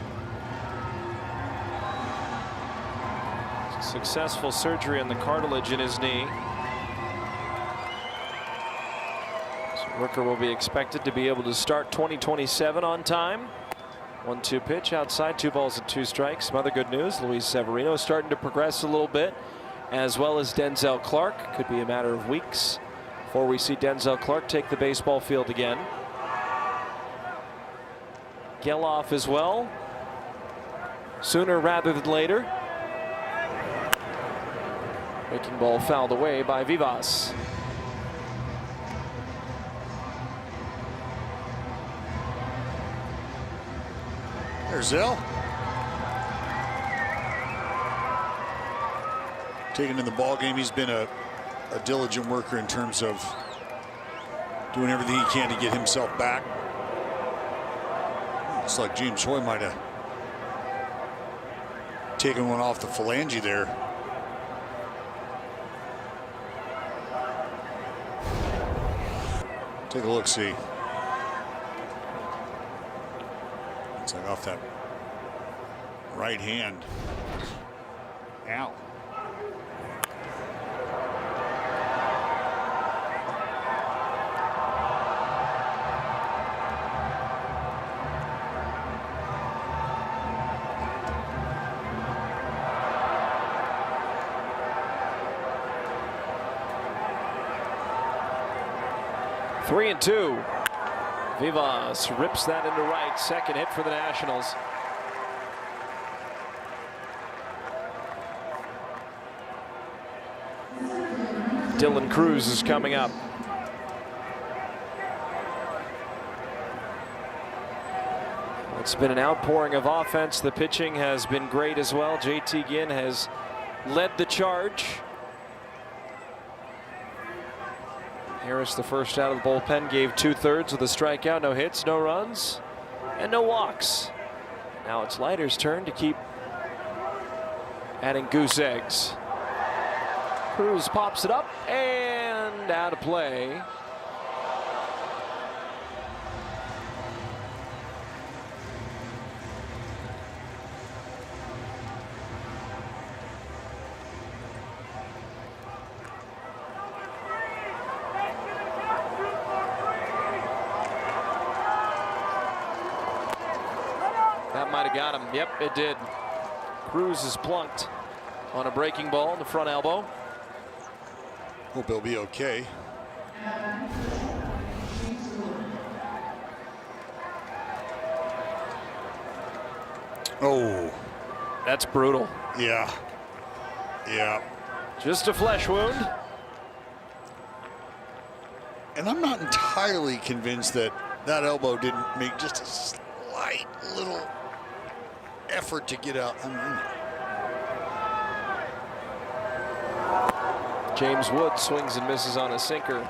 Successful surgery on the cartilage in his knee. Rooker will be expected to be able to start 2027 on time. 1-2 pitch outside, 2 balls and 2 strikes. Some other good news, Luis Severino starting to progress a little bit, as well as Denzel Clark. Could be a matter of weeks before we see Denzel Clark take the baseball field again. Geloff as well, sooner rather than later. Breaking ball fouled away by Vivas. There's Zell. Taken in the ball game. He's been a diligent worker in terms of doing everything he can to get himself back. Looks like James Hoy might have taken one off the phalange there. Take a look, see. It's like off that right hand. Ow. Three and 2. Vivas rips that into right. Second hit for the Nationals. Dylan Cruz is coming up. It's been an outpouring of offense. The pitching has been great as well. JT Ginn has led the charge. Harris, the first out of the bullpen, gave 2/3 with a strikeout, no hits, no runs, and no walks. Now it's Leiter's turn to keep Adding goose eggs. Cruz pops it up and out of play. That might have got him. Yep, it did. Cruz is plunked on a breaking ball in the front elbow. Hope he'll be okay. Oh. That's brutal. Yeah. Yeah. Just a flesh wound. And I'm not entirely convinced that that elbow didn't make just a slight little effort to get out. I mean, James Wood swings and misses on a sinker.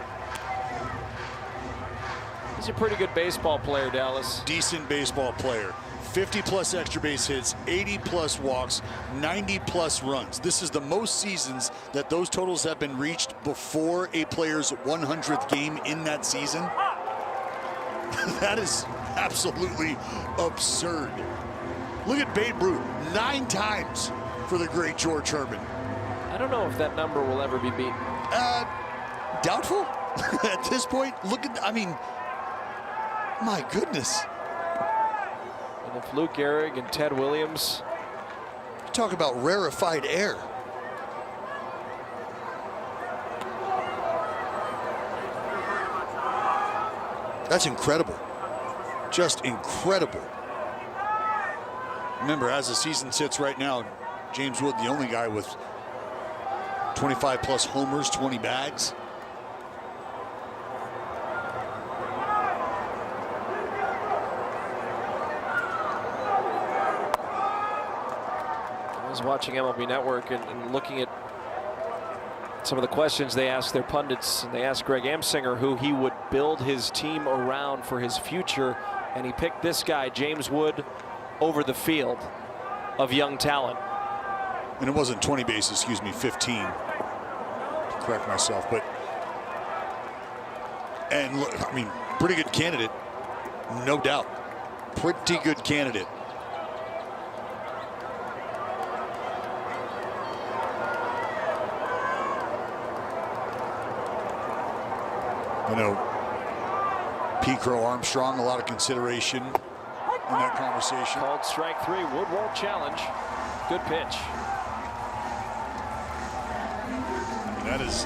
He's a pretty good baseball player, Dallas. decent baseball player. 50+ extra base hits, 80+ walks, 90+ runs. This is the most seasons that those totals have been reached before a player's 100th game in that season. That is absolutely absurd. Look at Babe Ruth, 9 times for the great George Herman. I don't know if that number will ever be beaten. Doubtful at this point. Look at, I mean, my goodness. And if Luke Gehrig and Ted Williams. Talk about rarefied air. That's incredible. Just incredible. Remember, as the season sits right now, James Wood, the only guy with 25+ homers, 20 bags. I was watching MLB Network and looking at some of the questions they asked their pundits, and they asked Greg Amsinger who he would build his team around for his future, and he picked this guy, James Wood, over the field of young talent. And it wasn't 20 bases, excuse me, 15. To correct myself, but and look, I mean, pretty good candidate, no doubt. Pretty good candidate. I know P. Crow Armstrong, a lot of consideration in that conversation. Called strike 3. Wood won't challenge. Good pitch. And that is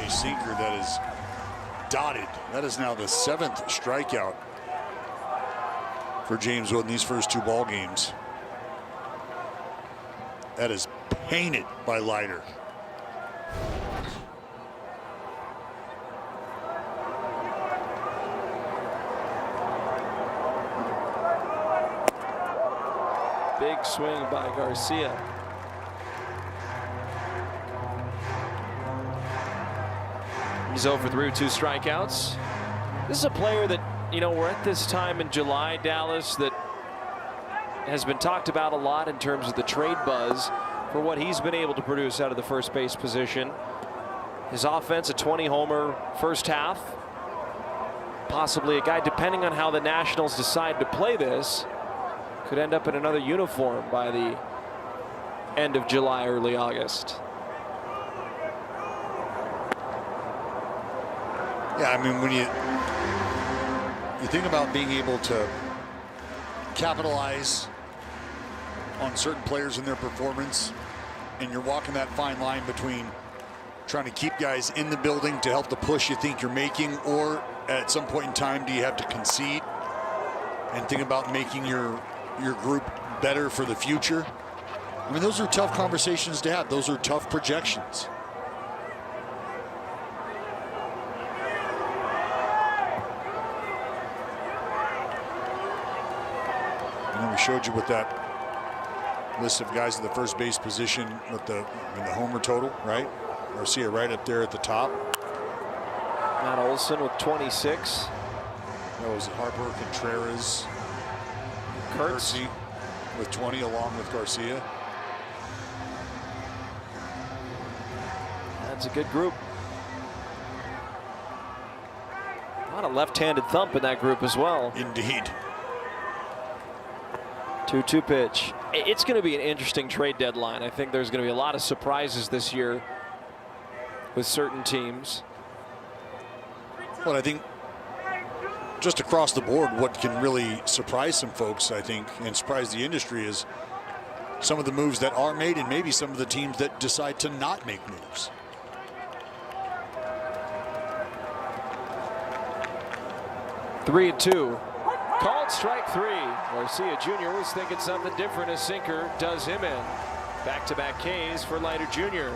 a sinker that is dotted. That is now the 7th strikeout for James Wood in these first 2 ball games. That is painted by Leiter. Big swing by Garcia. He's 0 for 3 with 2 strikeouts. This is a player that, you know, we're at this time in July, Dallas, that has been talked about a lot in terms of the trade buzz for what he's been able to produce out of the first base position. His offense, a 20-homer first half. Possibly a guy, depending on how the Nationals decide to play this, could end up in another uniform by the end of July, early August. Yeah, I mean, when you think about being able to capitalize on certain players and their performance, and you're walking that fine line between trying to keep guys in the building to help the push you think you're making, or at some point in time do you have to concede and think about making your group better for the future? I mean, those are tough conversations to have. Those are tough projections. And we showed you with that list of guys at the first base position with the homer total, right? Garcia right up there at the top. Matt Olson with 26. That was Harper, Contreras, Kurtz with 20 along with Garcia. That's a good group. A lot of left-handed thump in that group as well. Indeed. 2-2 pitch. It's going to be an interesting trade deadline. I think there's going to be a lot of surprises this year with certain teams. Well, I think just across the board, what can really surprise some folks, I think, and surprise the industry is some of the moves that are made and maybe some of the teams that decide to not make moves. Three and two. Called strike three. Garcia Jr. was thinking something different. A sinker does him in. Back-to-back Ks for Leiter Jr.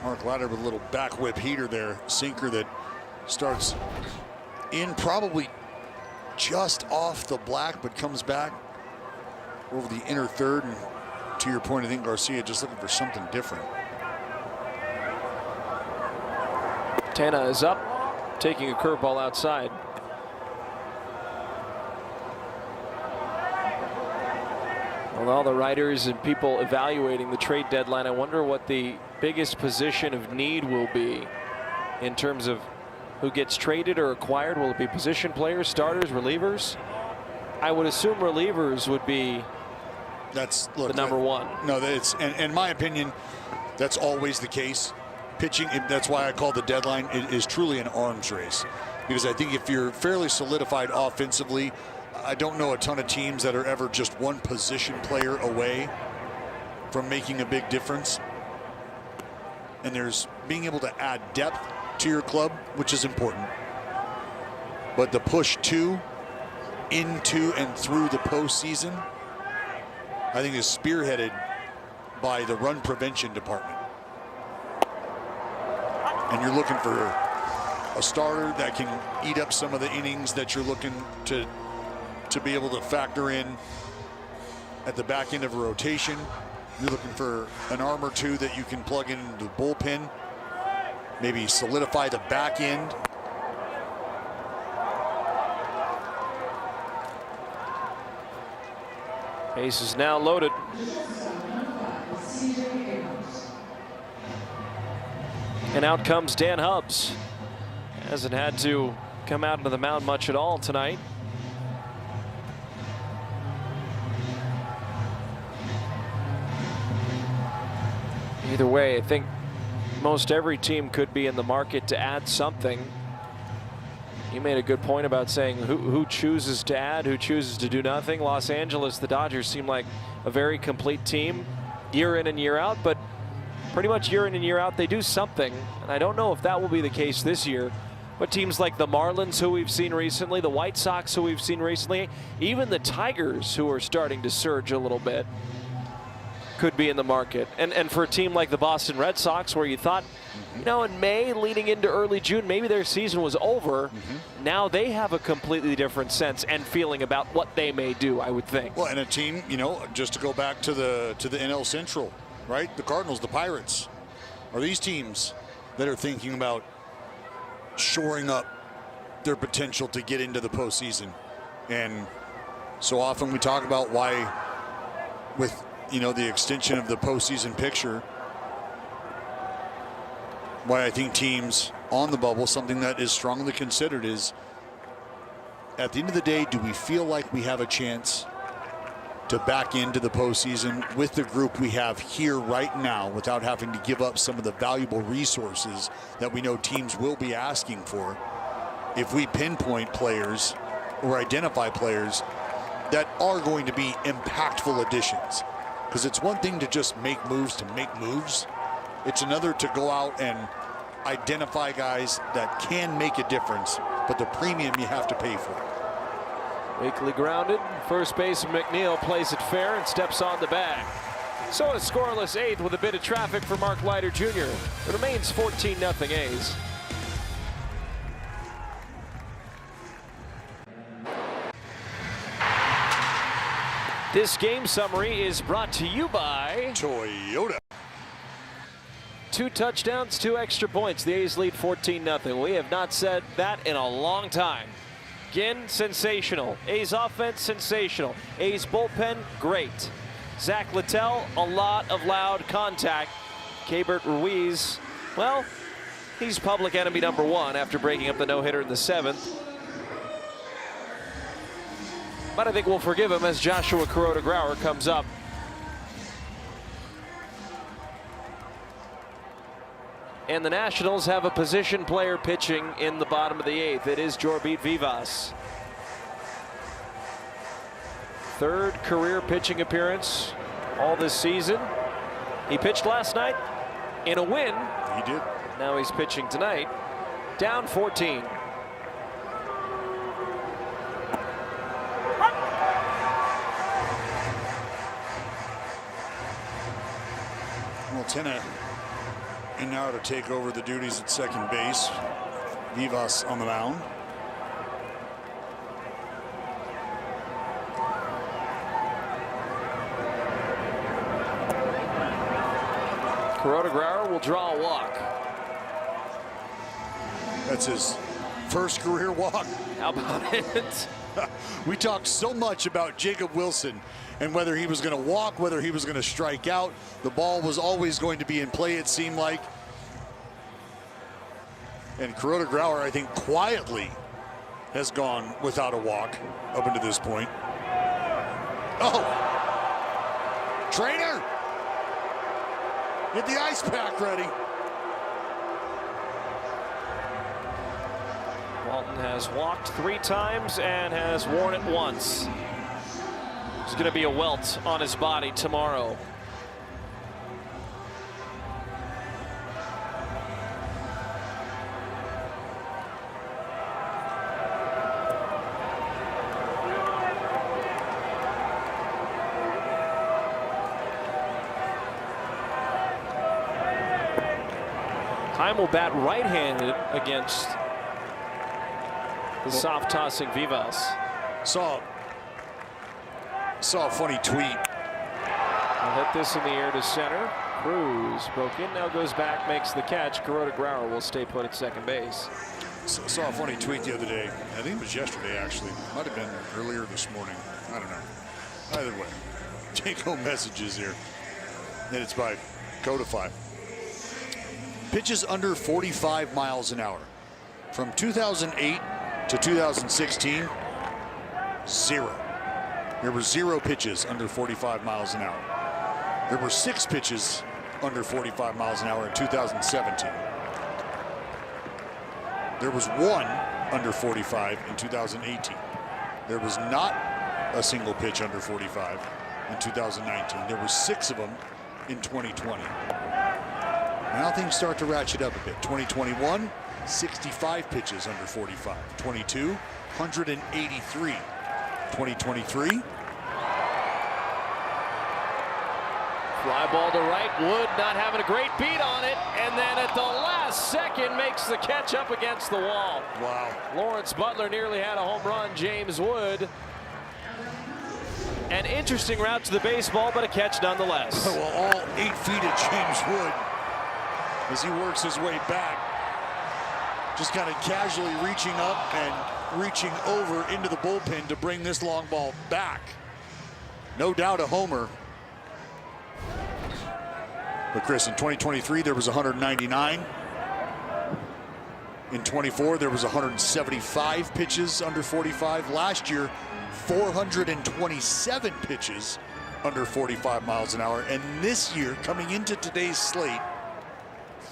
Mark Leiter with a little back whip heater there. Sinker that starts in probably just off the black, but comes back over the inner third. And to your point, I think Garcia just looking for something different. Tana is up, taking a curveball outside. With all the writers and people evaluating the trade deadline, I wonder what the biggest position of need will be in terms of who gets traded or acquired. Will it be position players, starters, relievers? I would assume relievers would be the number one. No, that's, and in my opinion, that's always the case. Pitching, that's why I call the deadline, it is truly an arms race. Because I think if you're fairly solidified offensively, I don't know a ton of teams that are ever just one position player away from making a big difference. And there's being able to add depth to your club, which is important. But the push to, into, and through the postseason, I think is spearheaded by the run prevention department. And you're looking for a starter that can eat up some of the innings that you're looking to be able to factor in at the back end of a rotation. You're looking for an arm or two that you can plug into the bullpen, maybe solidify the back end. Base is now loaded. And out comes Dan Hubbs. Hasn't had to come out into the mound much at all tonight. Either way, I think most every team could be in the market to add something. You made a good point about saying who chooses to add, who chooses to do nothing. Los Angeles, the Dodgers seem like a very complete team year in and year out, but pretty much year in and year out, they do something. And I don't know if that will be the case this year. But teams like the Marlins, who we've seen recently, the White Sox, who we've seen recently, even the Tigers, who are starting to surge a little bit, could be in the market. And for a team like the Boston Red Sox, where you thought, you know, in May, leading into early June, maybe their season was over. Now they have a completely different sense and feeling about what they may do, I would think. Well, and a team, you know, just to go back to the NL Central, right? The Cardinals, the Pirates, are these teams that are thinking about shoring up their potential to get into the postseason. And so often we talk about why, with, you know, the extension of the postseason picture, why I think teams on the bubble, something that is strongly considered, is at the end of the day, do we feel like we have a chance to back into the postseason with the group we have here right now without having to give up some of the valuable resources that we know teams will be asking for, if we pinpoint players or identify players that are going to be impactful additions? Because it's one thing to just make moves to make moves. It's another to go out and identify guys that can make a difference, but the premium you have to pay for. Weakly grounded. First baseman McNeil plays it fair and steps on the bag. So a scoreless eighth with a bit of traffic for Mark Leiter Jr. It remains 14-0 A's. This game summary is brought to you by Toyota. 2 touchdowns, 2 extra points. The A's lead 14-0. We have not said that in a long time. Again, sensational. A's offense, sensational. A's bullpen, great. Zach Littell, a lot of loud contact. Keibert Ruiz, well, he's public enemy number 1 after breaking up the no-hitter in the 7th. But I think we'll forgive him as Joshua Kuroda-Grauer comes up. And the Nationals have a position player pitching in the bottom of the 8th. It is Jorbit Vivas. 3rd career pitching appearance all this season. He pitched last night in a win. He did. Now he's pitching tonight, down 14. Well, Tena in now to take over the duties at second base. Vivas on the mound. Kuroda-Grauer will draw a walk. That's his first career walk. How about it? We talked so much about Jacob Wilson and whether he was going to walk, whether he was going to strike out. The ball was always going to be in play, it seemed like. And Kuroda-Grauer, I think, quietly has gone without a walk up until this point. Oh! Trainer! Get the ice pack ready. Walton has walked 3 times and has worn it once. There's going to be a welt on his body tomorrow. Time will bat right-handed against the soft tossing Vivas. Saw a funny tweet. He'll hit this in the air to center. Cruz broke in, now goes back, makes the catch. Kuroda-Grauer will stay put at second base. Saw a funny tweet the other day. I think it was yesterday, actually. Might have been earlier this morning. I don't know. Either way, take-home messages here. And it's by Codify. Pitches under 45 miles an hour. From 2008 to 2016, 0. There were 0 pitches under 45 miles an hour. There were 6 pitches under 45 miles an hour in 2017. There was 1 under 45 in 2018. There was not a single pitch under 45 in 2019. There were 6 of them in 2020. Now things start to ratchet up a bit. 2021, 65 pitches under 45. 22, 183. 2023. Fly ball to right. Wood not having a great beat on it. And then at the last second makes the catch up against the wall. Wow. Lawrence Butler nearly had a home run. James Wood. An interesting route to the baseball, but a catch nonetheless. Well, all 8 feet of James Wood as he works his way back. Just kind of casually reaching up and reaching over into the bullpen to bring this long ball back. No doubt a homer. But Chris, in 2023, there was 199. In 24, there was 175 pitches under 45. Last year, 427 pitches under 45 miles an hour. And this year, coming into today's slate,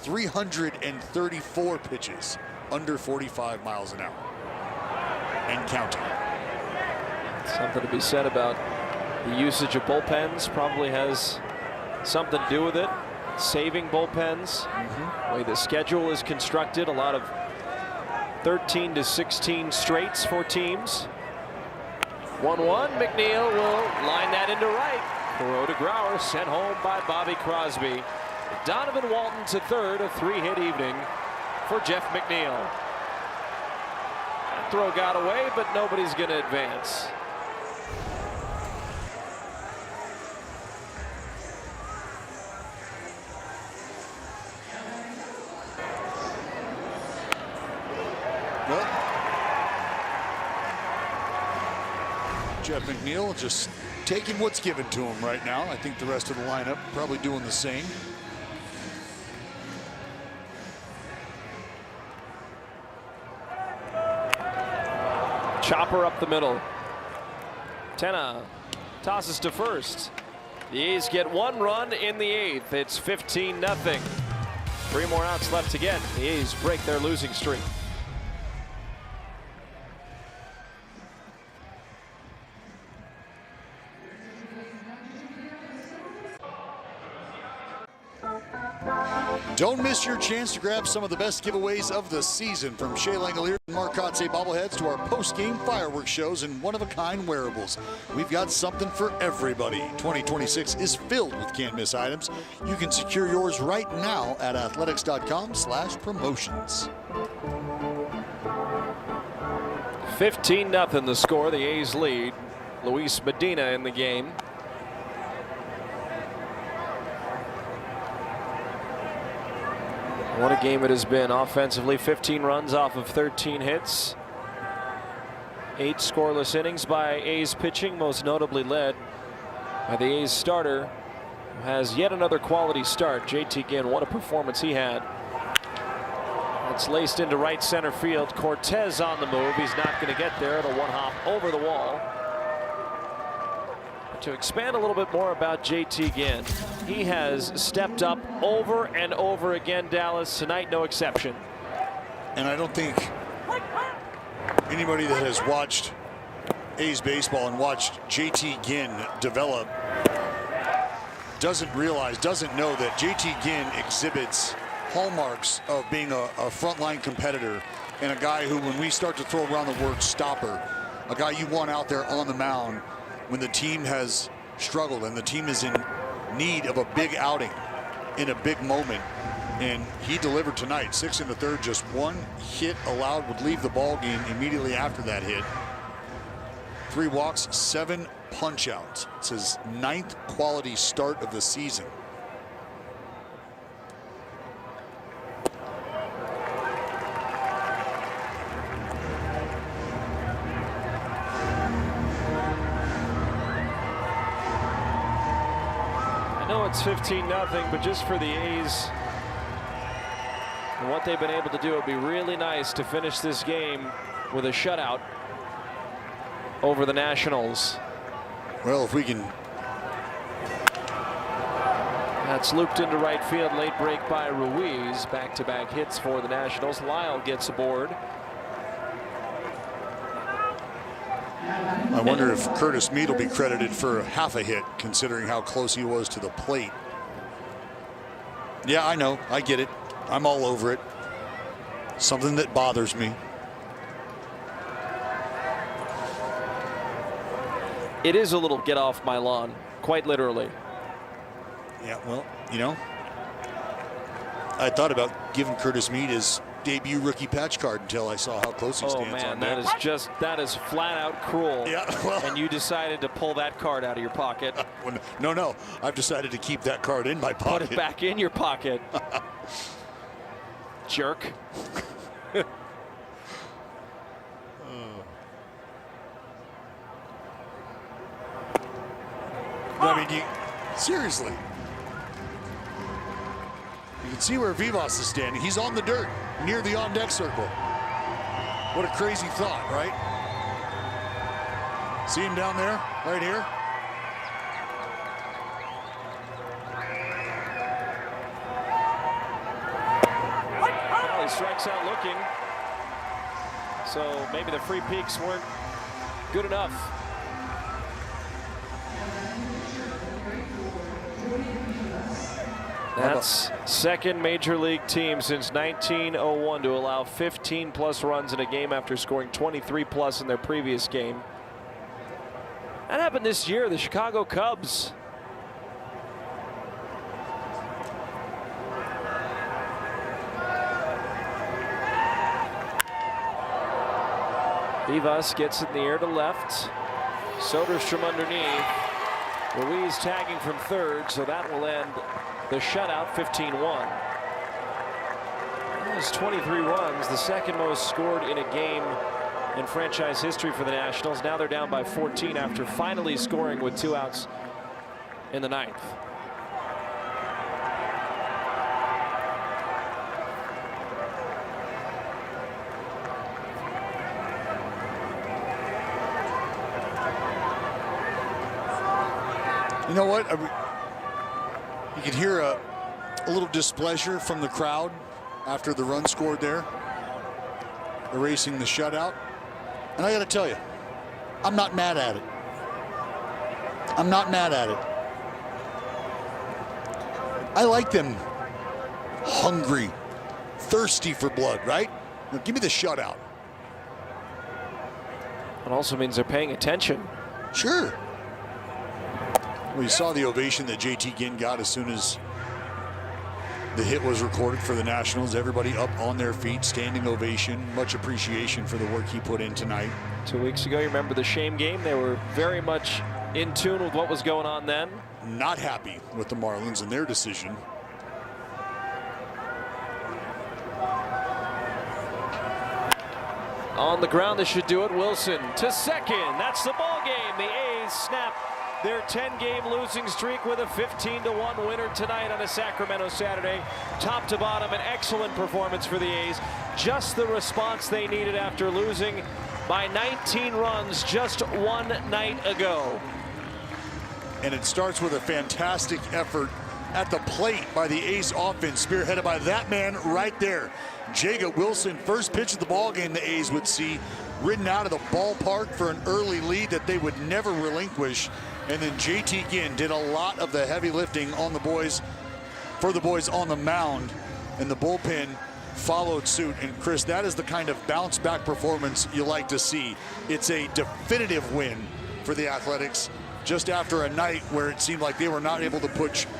334 pitches under 45 miles an hour and counting. Something to be said about the usage of bullpens. Probably has something to do with it. Saving bullpens. The way the schedule is constructed, a lot of 13 to 16 straights for teams. 1-1. McNeil will line that into right. Kuroda-Grauer sent home by Bobby Crosby. Donovan Walton to third, a 3-hit evening for Jeff McNeil. That throw got away, but nobody's going to advance. Jeff McNeil just taking what's given to him right now. I think the rest of the lineup probably doing the same. Chopper up the middle. Tenna tosses to first. The A's get 1 run in the 8th. It's 15-0. 3 more outs left to get. The A's break their losing streak. Don't miss your chance to grab some of the best giveaways of the season, from Shea Langoliers and Mark Kotze bobbleheads to our post-game fireworks shows and one-of-a-kind wearables. We've got something for everybody. 2026 is filled with can't-miss items. You can secure yours right now at athletics.com/promotions. 15-0 the score. The A's lead. Luis Medina in the game. What a game it has been offensively. 15 runs off of 13 hits. 8 scoreless innings by A's pitching, most notably led by the A's starter, who has yet another quality start. JT Ginn, what a performance he had. It's laced into right center field. Cortez on the move. He's not going to get there. It'll one hop over the wall. To expand a little bit more about JT Ginn, he has stepped up over and over again, Dallas. Tonight, no exception. And I don't think anybody that has watched A's baseball and watched JT Ginn develop doesn't know that JT Ginn exhibits hallmarks of being a frontline competitor and a guy who, when we start to throw around the word stopper, a guy you want out there on the mound when the team has struggled and the team is in need of a big outing in a big moment. And he delivered tonight. 6 in the 3rd, just 1 hit allowed would leave the ball game immediately after that hit. 3 walks, 7 punch outs. It's his 9th quality start of the season. I know it's 15-0, but just for the A's and what they've been able to do, it would be really nice to finish this game with a shutout over the Nationals. Well, if we can. That's looped into right field. Late break by Ruiz. Back-to-back hits for the Nationals. Lyle gets aboard. I wonder if Curtis Mead will be credited for half a hit, considering how close he was to the plate. Yeah, I know. I get it. I'm all over it. Something that bothers me. It is a little get off my lawn, quite literally. Yeah, well, you know, I thought about giving Curtis Mead his debut rookie patch card until I saw how close he stands on that. that is flat out cruel. Yeah, well, and you decided to pull that card out of your pocket. No, I've decided to keep that card in my pocket. Put it back in your pocket. Jerk. I mean, seriously. You can see where Vivas is standing. He's on the dirt near the on-deck circle. What a crazy thought, right? See him down there, right here? Well, he strikes out looking. So maybe the free peaks weren't good enough. That's second major league team since 1901 to allow 15+ runs in a game after scoring 23+ in their previous game. That happened this year, the Chicago Cubs. Vivas gets in the air to left. Soderstrom underneath. Ruiz tagging from third, so that will end the shutout. 15-1. That's 23 runs, the second most scored in a game in franchise history for the Nationals. Now they're down by 14 after finally scoring with 2 outs in the 9th. You know what? You could hear a little displeasure from the crowd after the run scored there, erasing the shutout. And I got to tell you, I'm not mad at it. I'm not mad at it. I like them hungry, thirsty for blood, right? Now, give me the shutout. It also means they're paying attention. Sure. Well, you saw the ovation that JT Ginn got as soon as the hit was recorded for the Nationals. Everybody up on their feet, standing ovation. Much appreciation for the work he put in tonight. 2 weeks ago, you remember the shame game? They were very much in tune with what was going on then. Not happy with the Marlins and their decision. On the ground, this should do it. Wilson to second. That's the ball game. The A's snap their 10-game losing streak with a 15-1 winner tonight on a Sacramento Saturday. Top to bottom, an excellent performance for the A's. Just the response they needed after losing by 19 runs just one night ago. And it starts with a fantastic effort at the plate by the A's offense, spearheaded by that man right there. Jacob Wilson, first pitch of the ball game the A's would see, ridden out of the ballpark for an early lead that they would never relinquish. And then JT Ginn did a lot of the heavy lifting on the boys, for the boys on the mound, and the bullpen followed suit. And Chris, that is the kind of bounce back performance you like to see. It's a definitive win for the Athletics just after a night where it seemed like they were not able to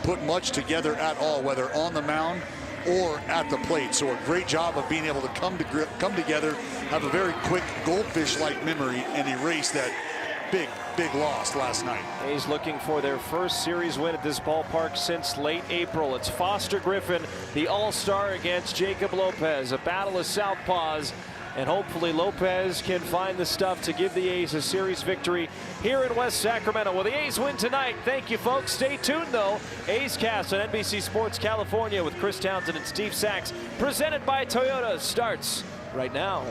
put much together at all, whether on the mound or at the plate. So a great job of being able to come together, have a very quick goldfish-like memory, and erase that big loss last night. A's looking for their first series win at this ballpark since late April. It's Foster Griffin, the all-star, against Jacob Lopez. A battle of southpaws, and hopefully Lopez can find the stuff to give the A's a series victory here in West Sacramento. Well, the A's win tonight. Thank you, folks. Stay tuned, though. A's Cast on NBC Sports California with Chris Townsend and Steve Sachs, presented by Toyota, starts right now.